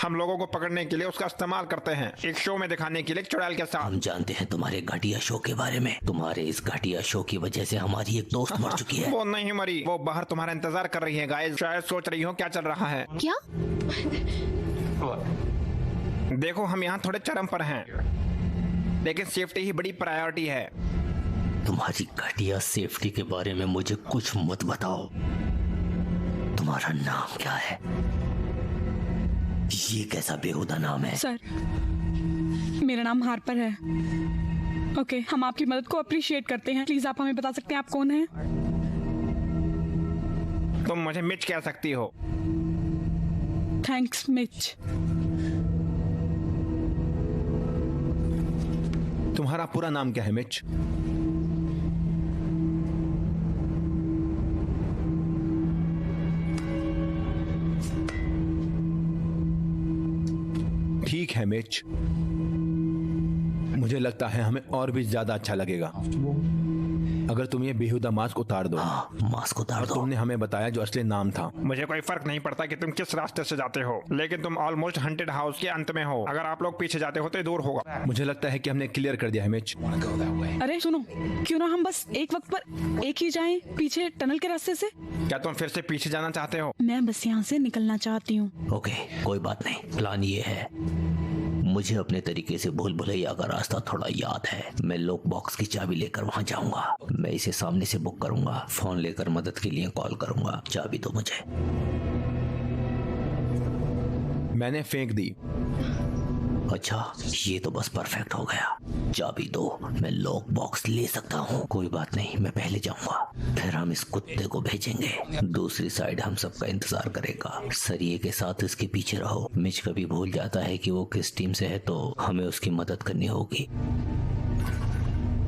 हम लोगों को पकड़ने के लिए उसका इस्तेमाल करते हैं, एक शो में दिखाने के लिए, एक चुड़ैल के साथ। हम जानते हैं तुम्हारे घटिया शो के बारे में। तुम्हारे इस घटिया शो की वजह से हमारी एक दोस्त मर चुकी है। वो नहीं मरी, वो बाहर तुम्हारा इंतजार कर रही है गाइस। शायद सोच रही हो क्या चल रहा है। क्या? देखो हम यहाँ थोड़े चरम पर हैं, लेकिन सेफ्टी ही बड़ी प्रायोरिटी है। तुम्हारी घटिया सेफ्टी के बारे में मुझे कुछ मत बताओ। तुम्हारा नाम क्या है? ये कैसा बेहुदा नाम है? सर, मेरा नाम हार्पर है। ओके, हम आपकी मदद को अप्रिशिएट करते हैं। प्लीज आप हमें बता सकते हैं आप कौन हैं? तुम मुझे मिच कह सकती हो। Thanks Mitch. तुम्हारा पूरा नाम क्या है मिच? ठीक है मिच, मुझे लगता है हमें और भी ज्यादा अच्छा लगेगा अगर तुम ये बेहुदा मास्क उतार दो। हाँ, मास्क उतार दो। तुमने हमें बताया जो असली नाम था। मुझे कोई फर्क नहीं पड़ता कि तुम किस रास्ते से जाते हो, लेकिन तुम ऑलमोस्ट हंटेड हाउस के अंत में हो। अगर आप लोग पीछे जाते हो तो ये दूर होगा। मुझे लगता है कि हमने क्लियर कर दिया है मिच। अरे सुनो, क्यों ना हम बस एक वक्त पर एक ही जाएं पीछे टनल के रास्ते से? क्या तुम फिर से पीछे जाना चाहते हो? मैं बस यहाँ से निकलना चाहती हूँ। ओके, कोई बात नहीं। प्लान ये है, मुझे अपने तरीके से भूल भुलैया का रास्ता थोड़ा याद है। मैं लॉक बॉक्स की चाबी लेकर वहां जाऊंगा। मैं इसे सामने से बुक करूंगा, फोन लेकर मदद के लिए कॉल करूंगा। चाबी दो मुझे। मैंने फेंक दी। अच्छा, ये तो बस परफेक्ट हो गया। चाबी दो, मैं लॉक बॉक्स ले सकता हूँ। कोई बात नहीं, मैं पहले जाऊंगा, फिर हम इस कुत्ते को भेजेंगे। दूसरी साइड हम सबका इंतजार करेगा। सरिये के साथ इसके पीछे रहो। मिच कभी भूल जाता है कि वो किस टीम से है, तो हमें उसकी मदद करनी होगी।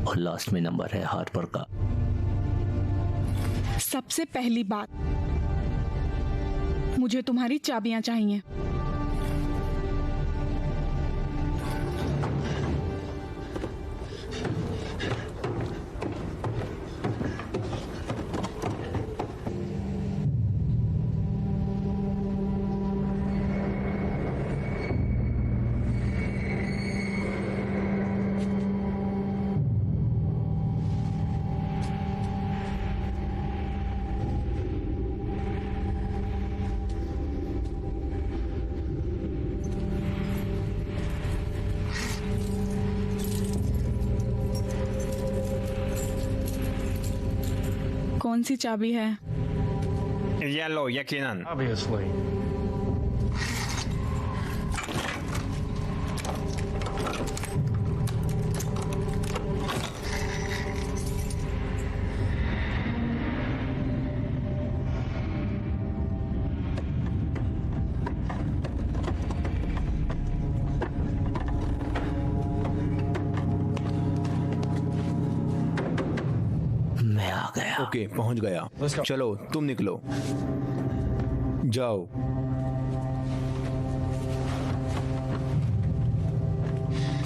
और लास्ट में नंबर है हार्पर का। सबसे पहली बात, मुझे तुम्हारी चाबियां चाहिए। कौन सी चाबी है? येलो, यकीनन। मैं आ गया। ओके, पहुंच गया। चलो तुम निकलो, जाओ।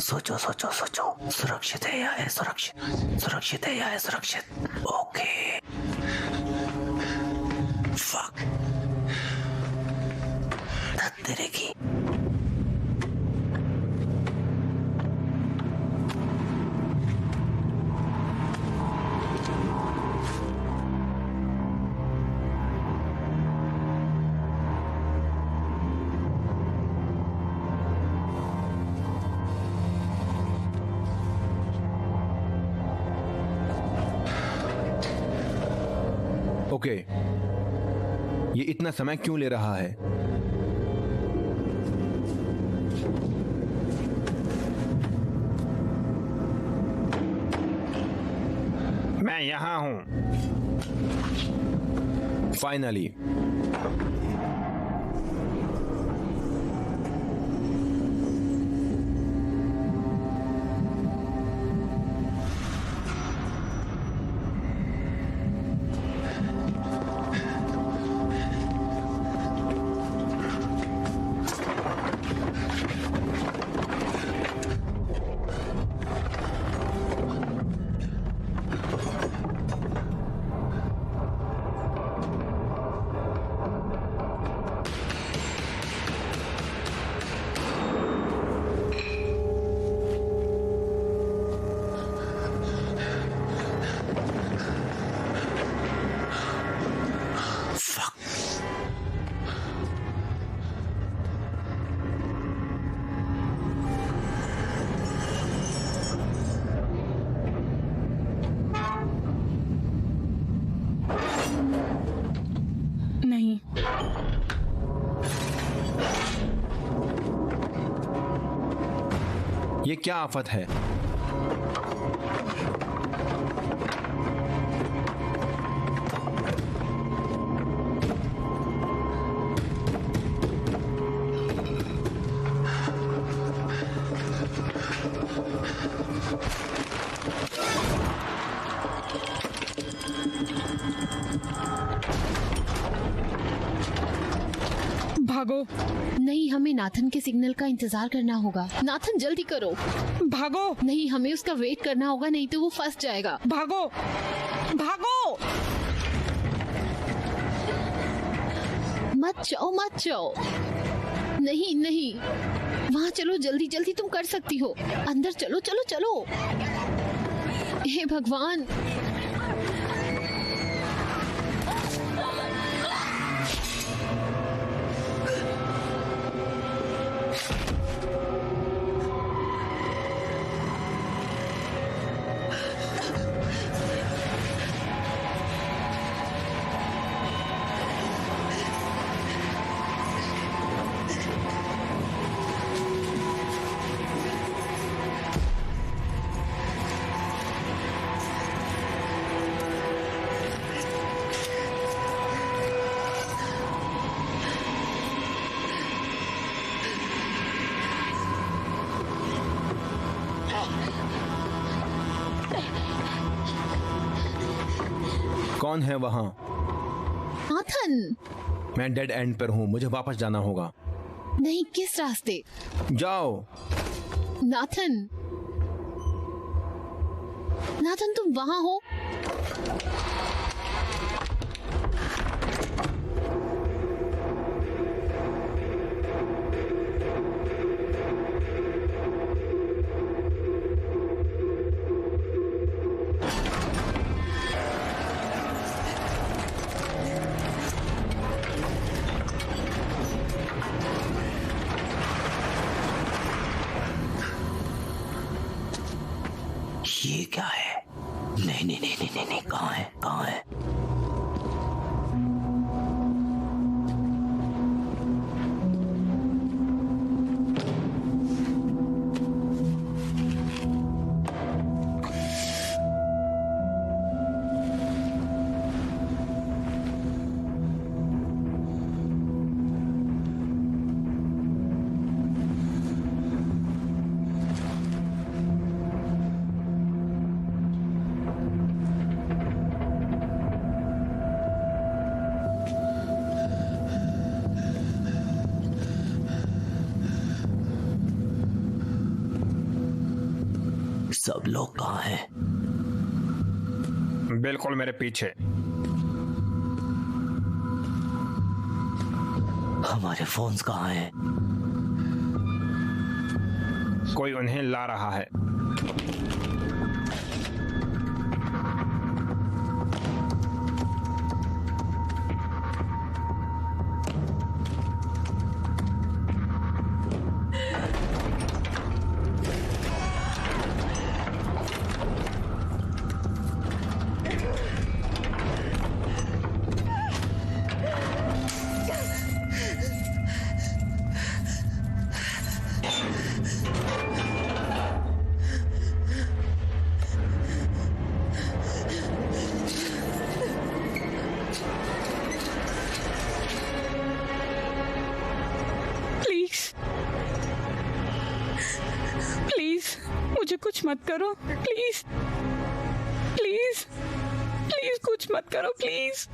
सोचो सोचो सोचो, सुरक्षित है या है सुरक्षित? सुरक्षित है या है सुरक्षित? ओके। फक, तेरे की। ओके, ये इतना समय क्यों ले रहा है? मैं यहाँ हूँ। फाइनली। नहीं, ये क्या आफत है? भागो, नहीं, हमें नाथन के सिग्नल का इंतजार करना होगा। नाथन जल्दी करो। भागो, नहीं, हमें उसका वेट करना होगा, नहीं तो वो फंस जाएगा। भागो, भागो। मत जाओ, मत जाओ। नहीं नहीं, वहाँ चलो, जल्दी जल्दी, तुम कर सकती हो। अंदर चलो चलो चलो। हे भगवान। कौन है वहाँ? नाथन। मैं डेड एंड पर हूँ, मुझे वापस जाना होगा। नहीं, किस रास्ते? जाओ। नाथन, नाथन तुम वहाँ हो? ये क्या है? नहीं नहीं नहीं नहीं नहीं, नहीं। कहाँ है, कहाँ है? सब लोग कहाँ हैं? बिल्कुल मेरे पीछे। हमारे फोन्स कहाँ हैं? कोई उन्हें ला रहा है। मुझे कुछ मत करो प्लीज, प्लीज, प्लीज कुछ मत करो प्लीज।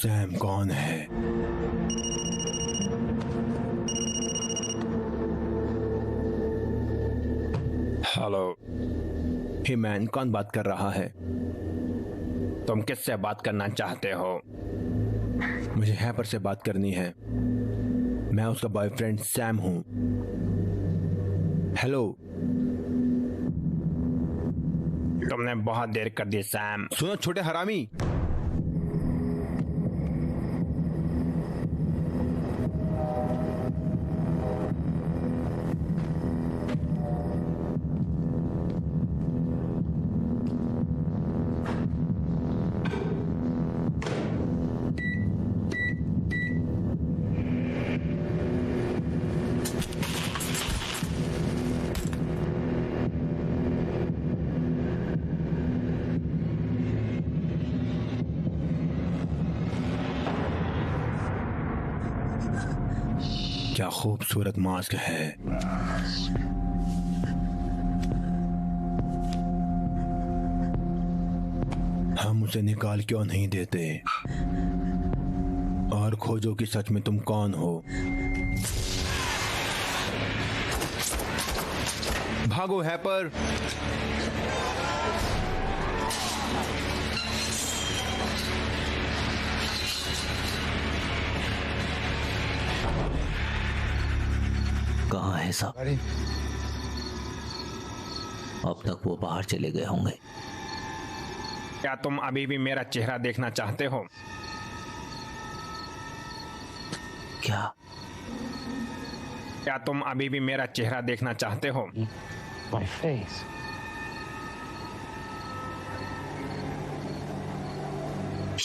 सैम कौन है? हेलो। हे मैन, कौन बात कर रहा है? तुम किससे बात करना चाहते हो? मुझे हैपर से बात करनी है। मैं उसका बॉयफ्रेंड सैम हूँ। हेलो। तुमने बहुत देर कर दी सैम। सुनो छोटे हरामी, क्या खूबसूरत मास्क है। हम उसे निकाल क्यों नहीं देते और खोजो कि सच में तुम कौन हो। भागो हैपर। कहाँ है सब? अब तक वो बाहर चले गए होंगे। क्या तुम अभी भी मेरा चेहरा देखना चाहते हो? क्या तुम अभी भी मेरा चेहरा देखना चाहते हो? My face.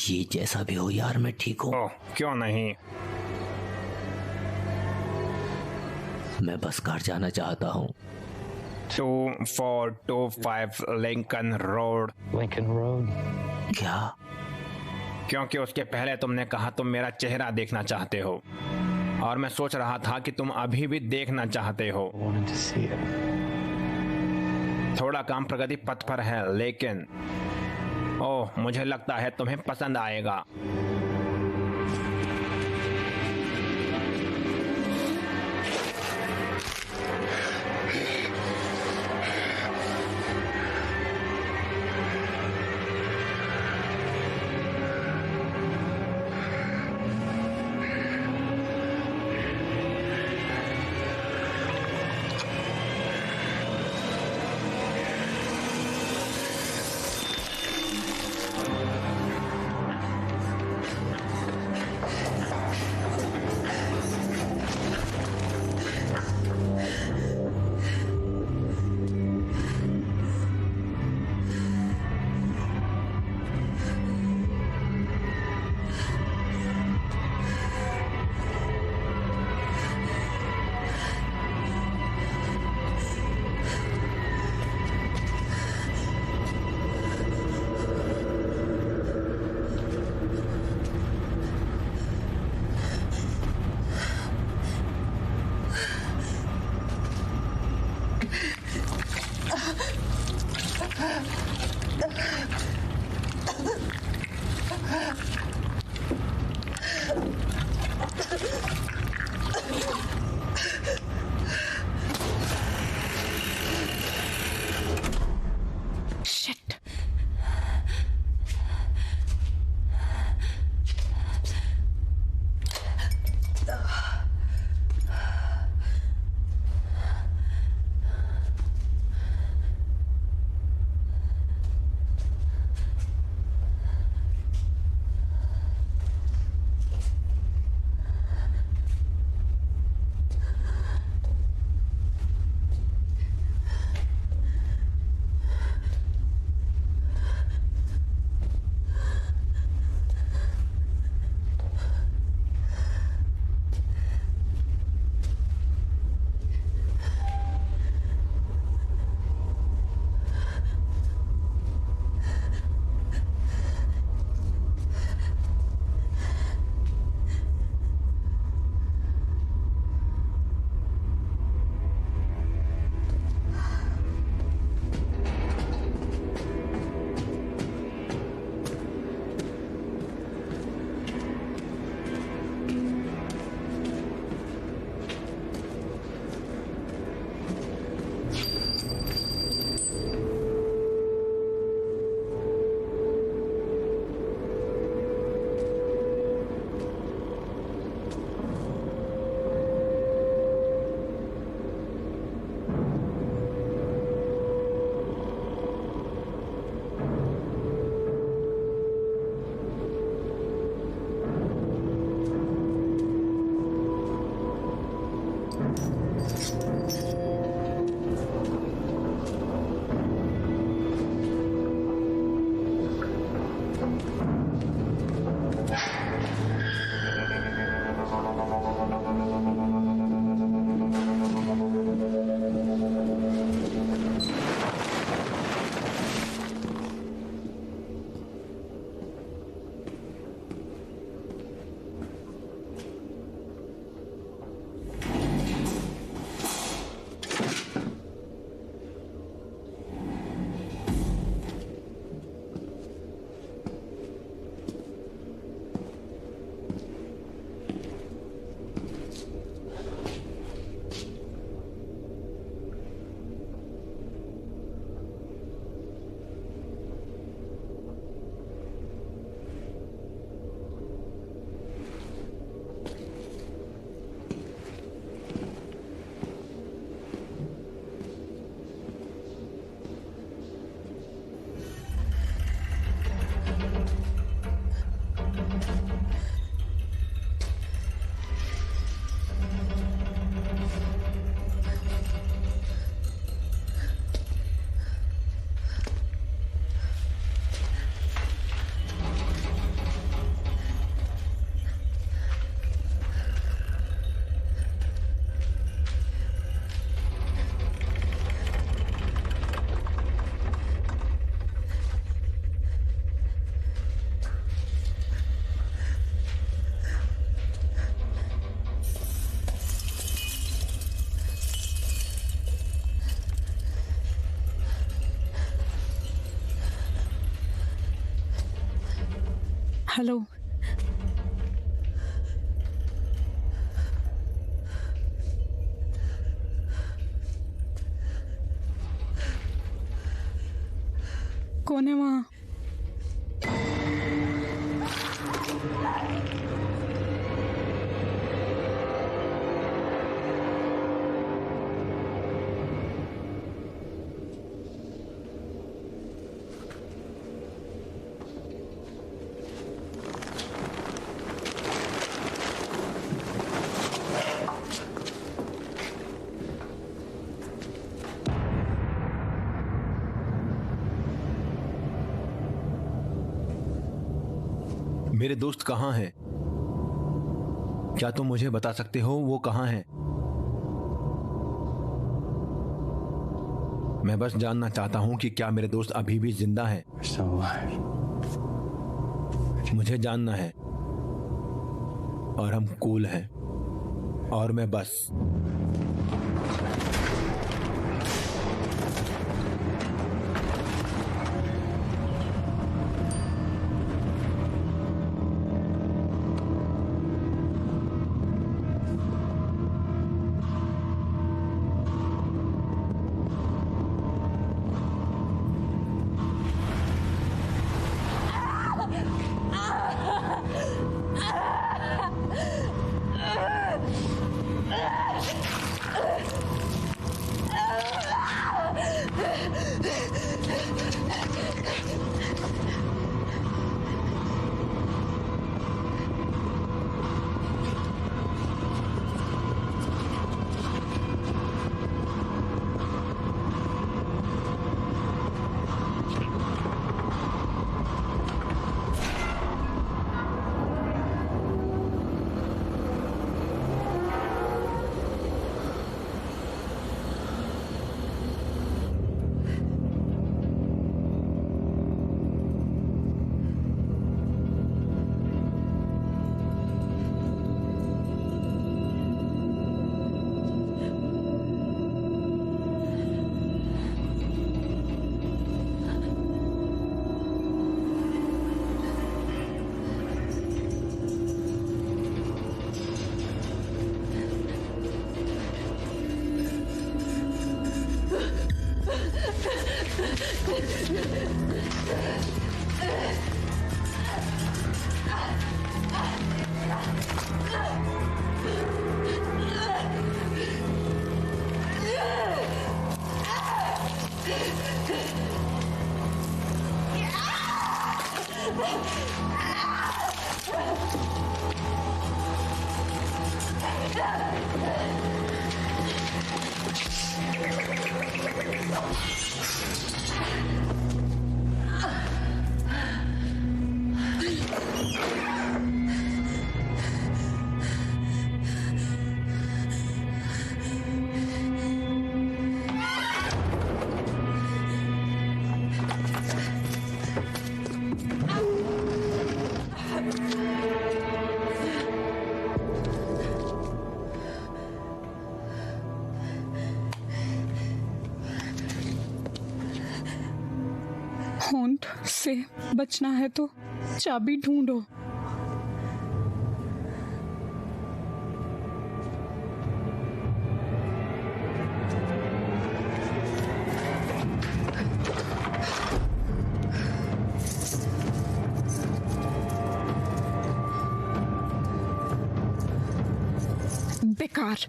ये जैसा भी हो यार, मैं ठीक हूँ। ओह, क्यों नहीं? मैं बस घर जाना चाहता हूँ। 2425 लिंकन रोड। Lincoln Road. क्या? क्योंकि उसके पहले तुमने कहा तुम मेरा चेहरा देखना चाहते हो और मैं सोच रहा था कि तुम अभी भी देखना चाहते हो। I wanted to see it. थोड़ा काम प्रगति पथ पर है, लेकिन ओह, मुझे लगता है तुम्हें पसंद आएगा। हेलो। कौन है वहाँ? मेरे दोस्त कहाँ हैं? क्या तुम मुझे बता सकते हो वो कहाँ हैं? मैं बस जानना चाहता हूँ कि क्या मेरे दोस्त अभी भी जिंदा हैं? We're still alive. मुझे जानना है। और हम कूल हैं। और मैं बस हॉन्ट से बचना है तो चाबी ढूंढो। बेकार।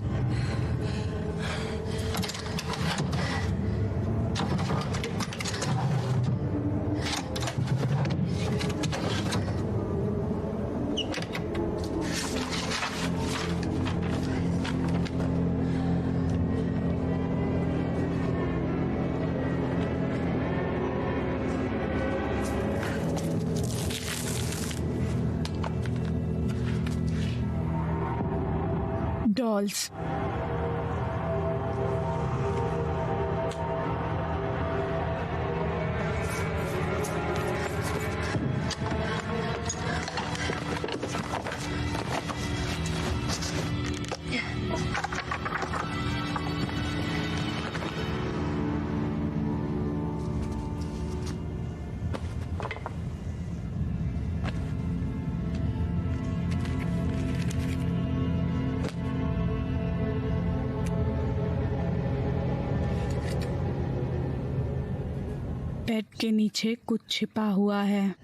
Dolls. बेड के नीचे कुछ छिपा हुआ है।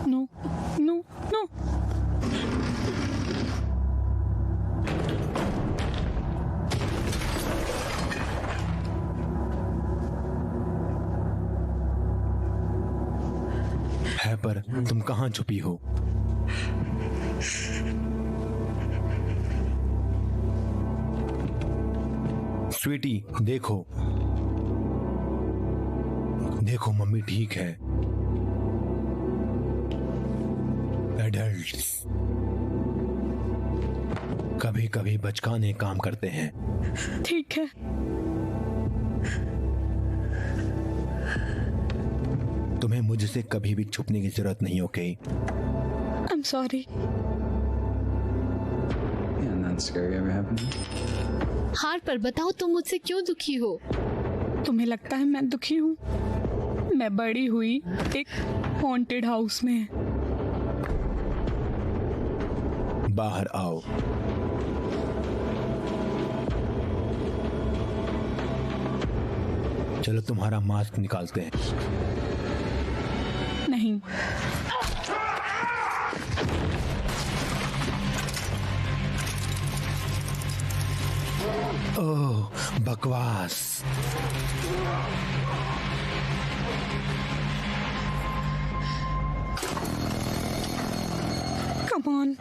No no no. है पर तुम कहाँ छुपी हो? स्वीटी, देखो देखो, मम्मी ठीक है। एडल्ट्स कभी कभी बचकाने काम करते हैं। ठीक है। तुम्हें मुझसे कभी भी छुपने की जरूरत नहीं, okay? I am sorry. Harper, बताओ तुम मुझसे क्यों दुखी हो? तुम्हें लगता है मैं दुखी हूँ? मैं बड़ी हुई एक हॉन्टेड हाउस में। बाहर आओ। चलो तुम्हारा मास्क निकालते हैं। नहीं। ओह, बकवास। Come on.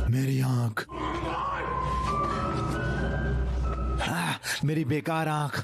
मेरी आंख, मेरी बेकार आंख।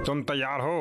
तुम तैयार हो?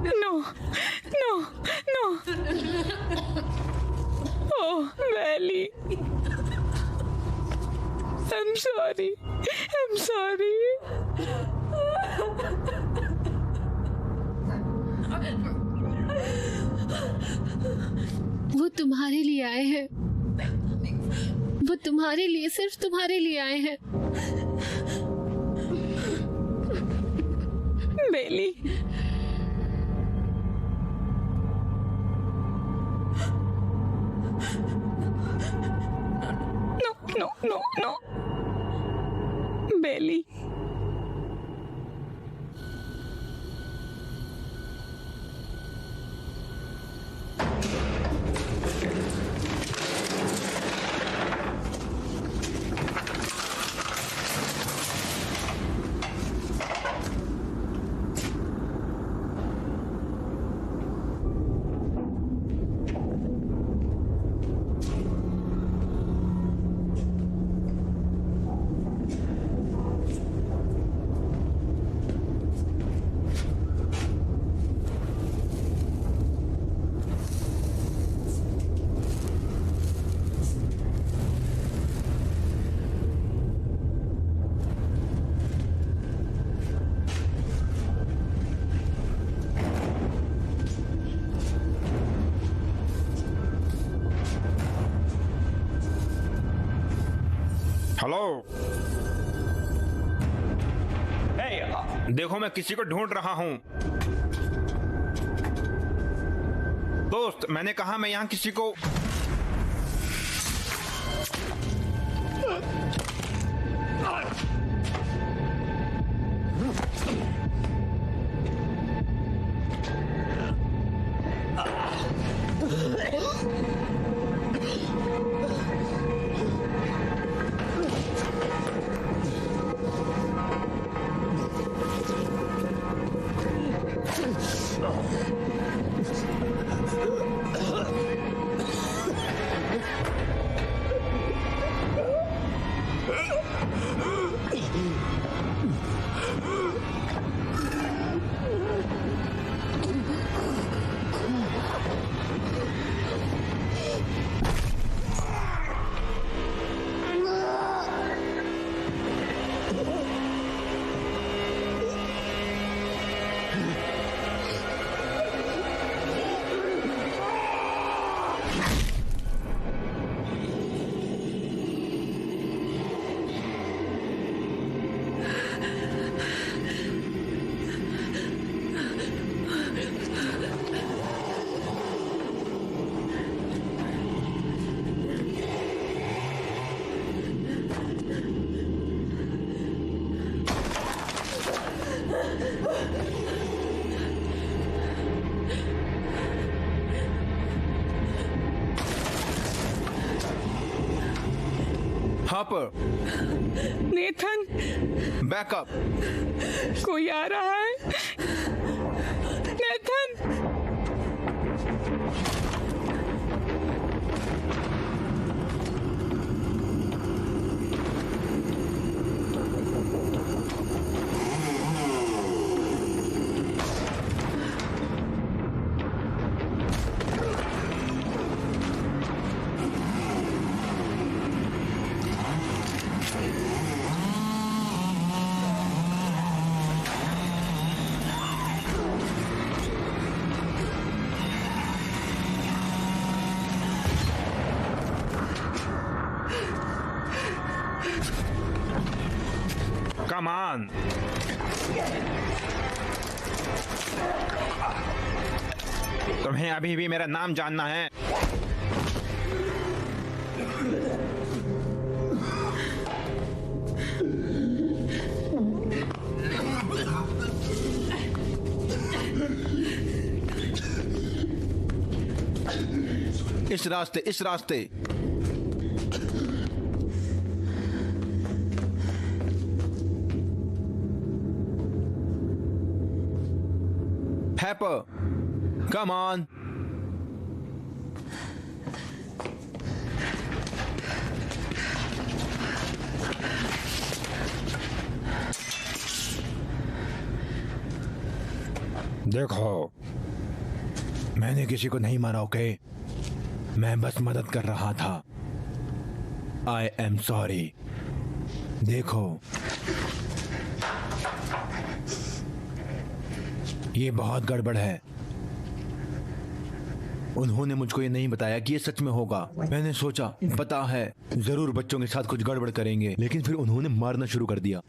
No, no, no. Oh, Valley. I'm sorry. I'm sorry. वो तुम्हारे लिए आए हैं। वो तुम्हारे लिए, सिर्फ तुम्हारे लिए आए हैं। बेली, no, no, no. Belly. Hello. देखो मैं किसी को ढूंढ रहा हूँ। दोस्त, मैंने कहा मैं यहाँ किसी को। Hopper, Nathan, backup. कोई आ रहा है। Nathan, come on. तुम्हें अभी भी मेरा नाम जानना है? इस रास्ते, इस रास्ते। हैपर, कम ऑन। देखो, मैंने किसी को नहीं मारा, ओके? मैं बस मदद कर रहा था। I am sorry. देखो, ये बहुत गड़बड़ है। उन्होंने मुझको ये नहीं बताया कि ये सच में होगा। मैंने सोचा पता है जरूर बच्चों के साथ कुछ गड़बड़ करेंगे, लेकिन फिर उन्होंने मारना शुरू कर दिया।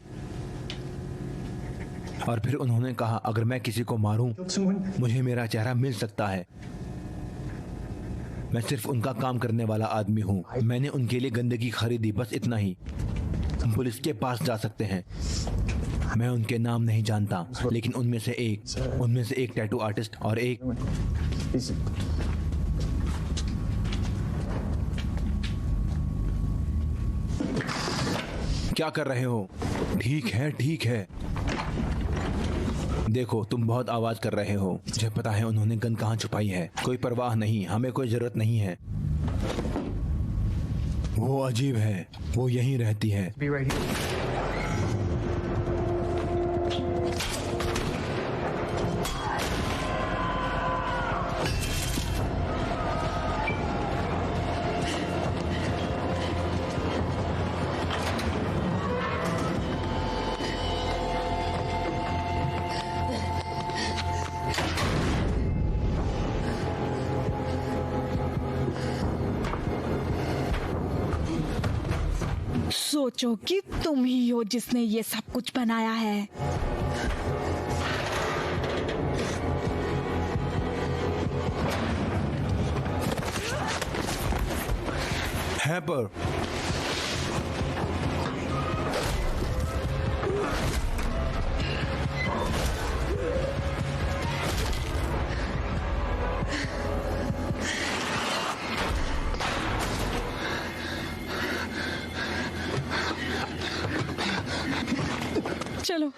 और फिर उन्होंने कहा अगर मैं किसी को मारूं मुझे मेरा चेहरा मिल सकता है। मैं सिर्फ उनका काम करने वाला आदमी हूं। मैंने उनके लिए गंदगी खरीदी, बस इतना ही। हम पुलिस के पास जा सकते हैं। मैं उनके नाम नहीं जानता, लेकिन उनमें से एक टैटू आर्टिस्ट और एक क्या कर रहे हो? ठीक है, ठीक है। देखो, तुम बहुत आवाज कर रहे हो। मुझे पता है उन्होंने गन कहाँ छुपाई है। कोई परवाह नहीं, हमें कोई जरूरत नहीं है। वो अजीब है, वो यहीं रहती है। सोचो कि तुम ही हो जिसने ये सब कुछ बनाया है। हैपर, चलो।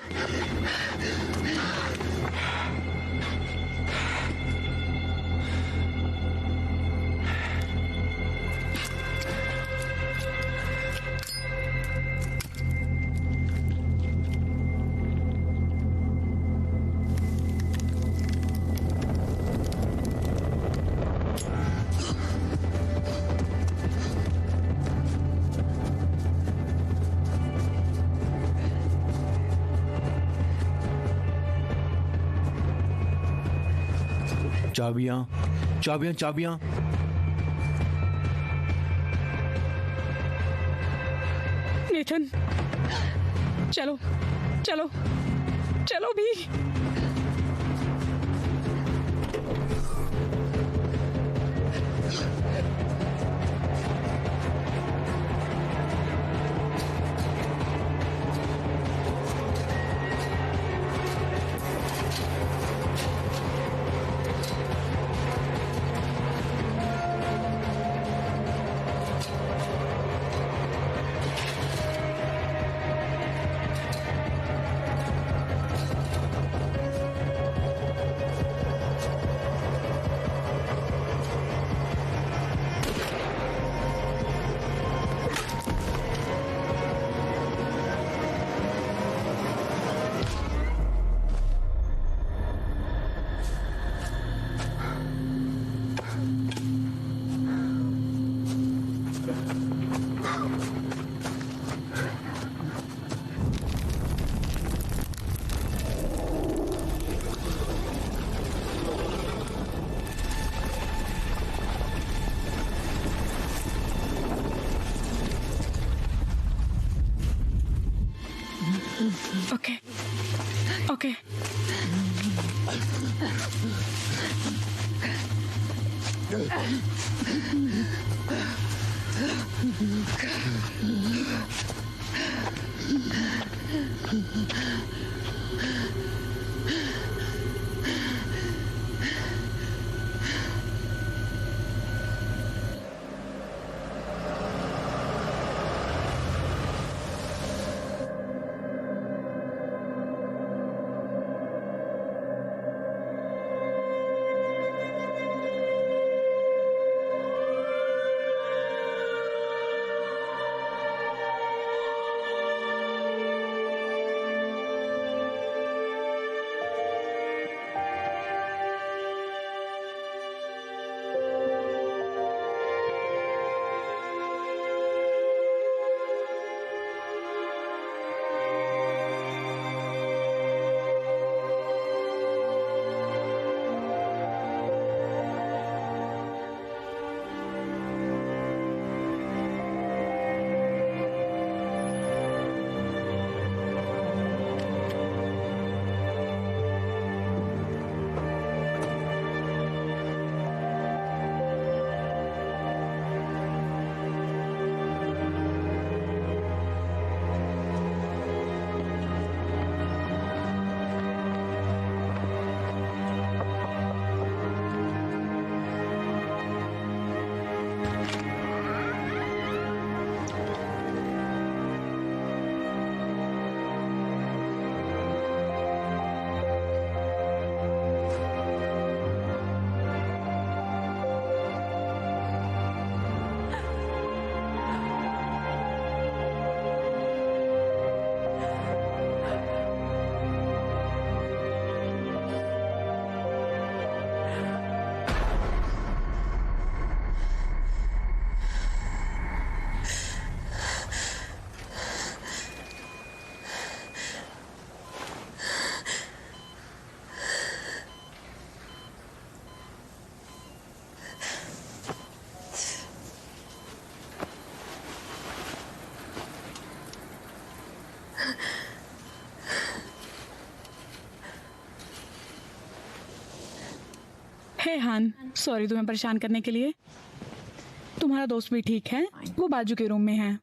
चाबियां, चाबियां, चाबियां। नेथन, चलो चलो चलो भी। ओके ओके हे हान, सॉरी तुम्हें परेशान करने के लिए। तुम्हारा दोस्त भी ठीक है, वो बाजू के रूम में है।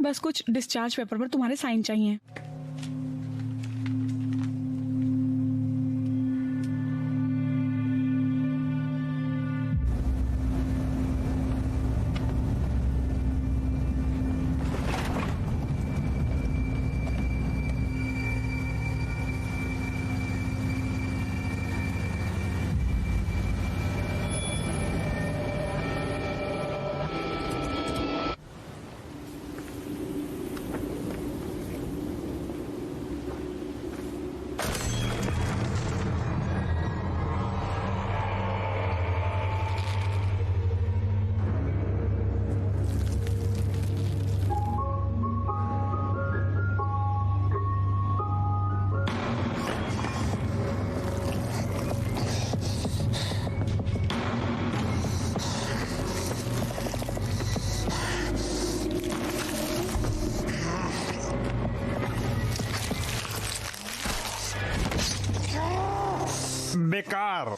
बस कुछ डिस्चार्ज पेपर पर तुम्हारे साइन चाहिए। बेकार।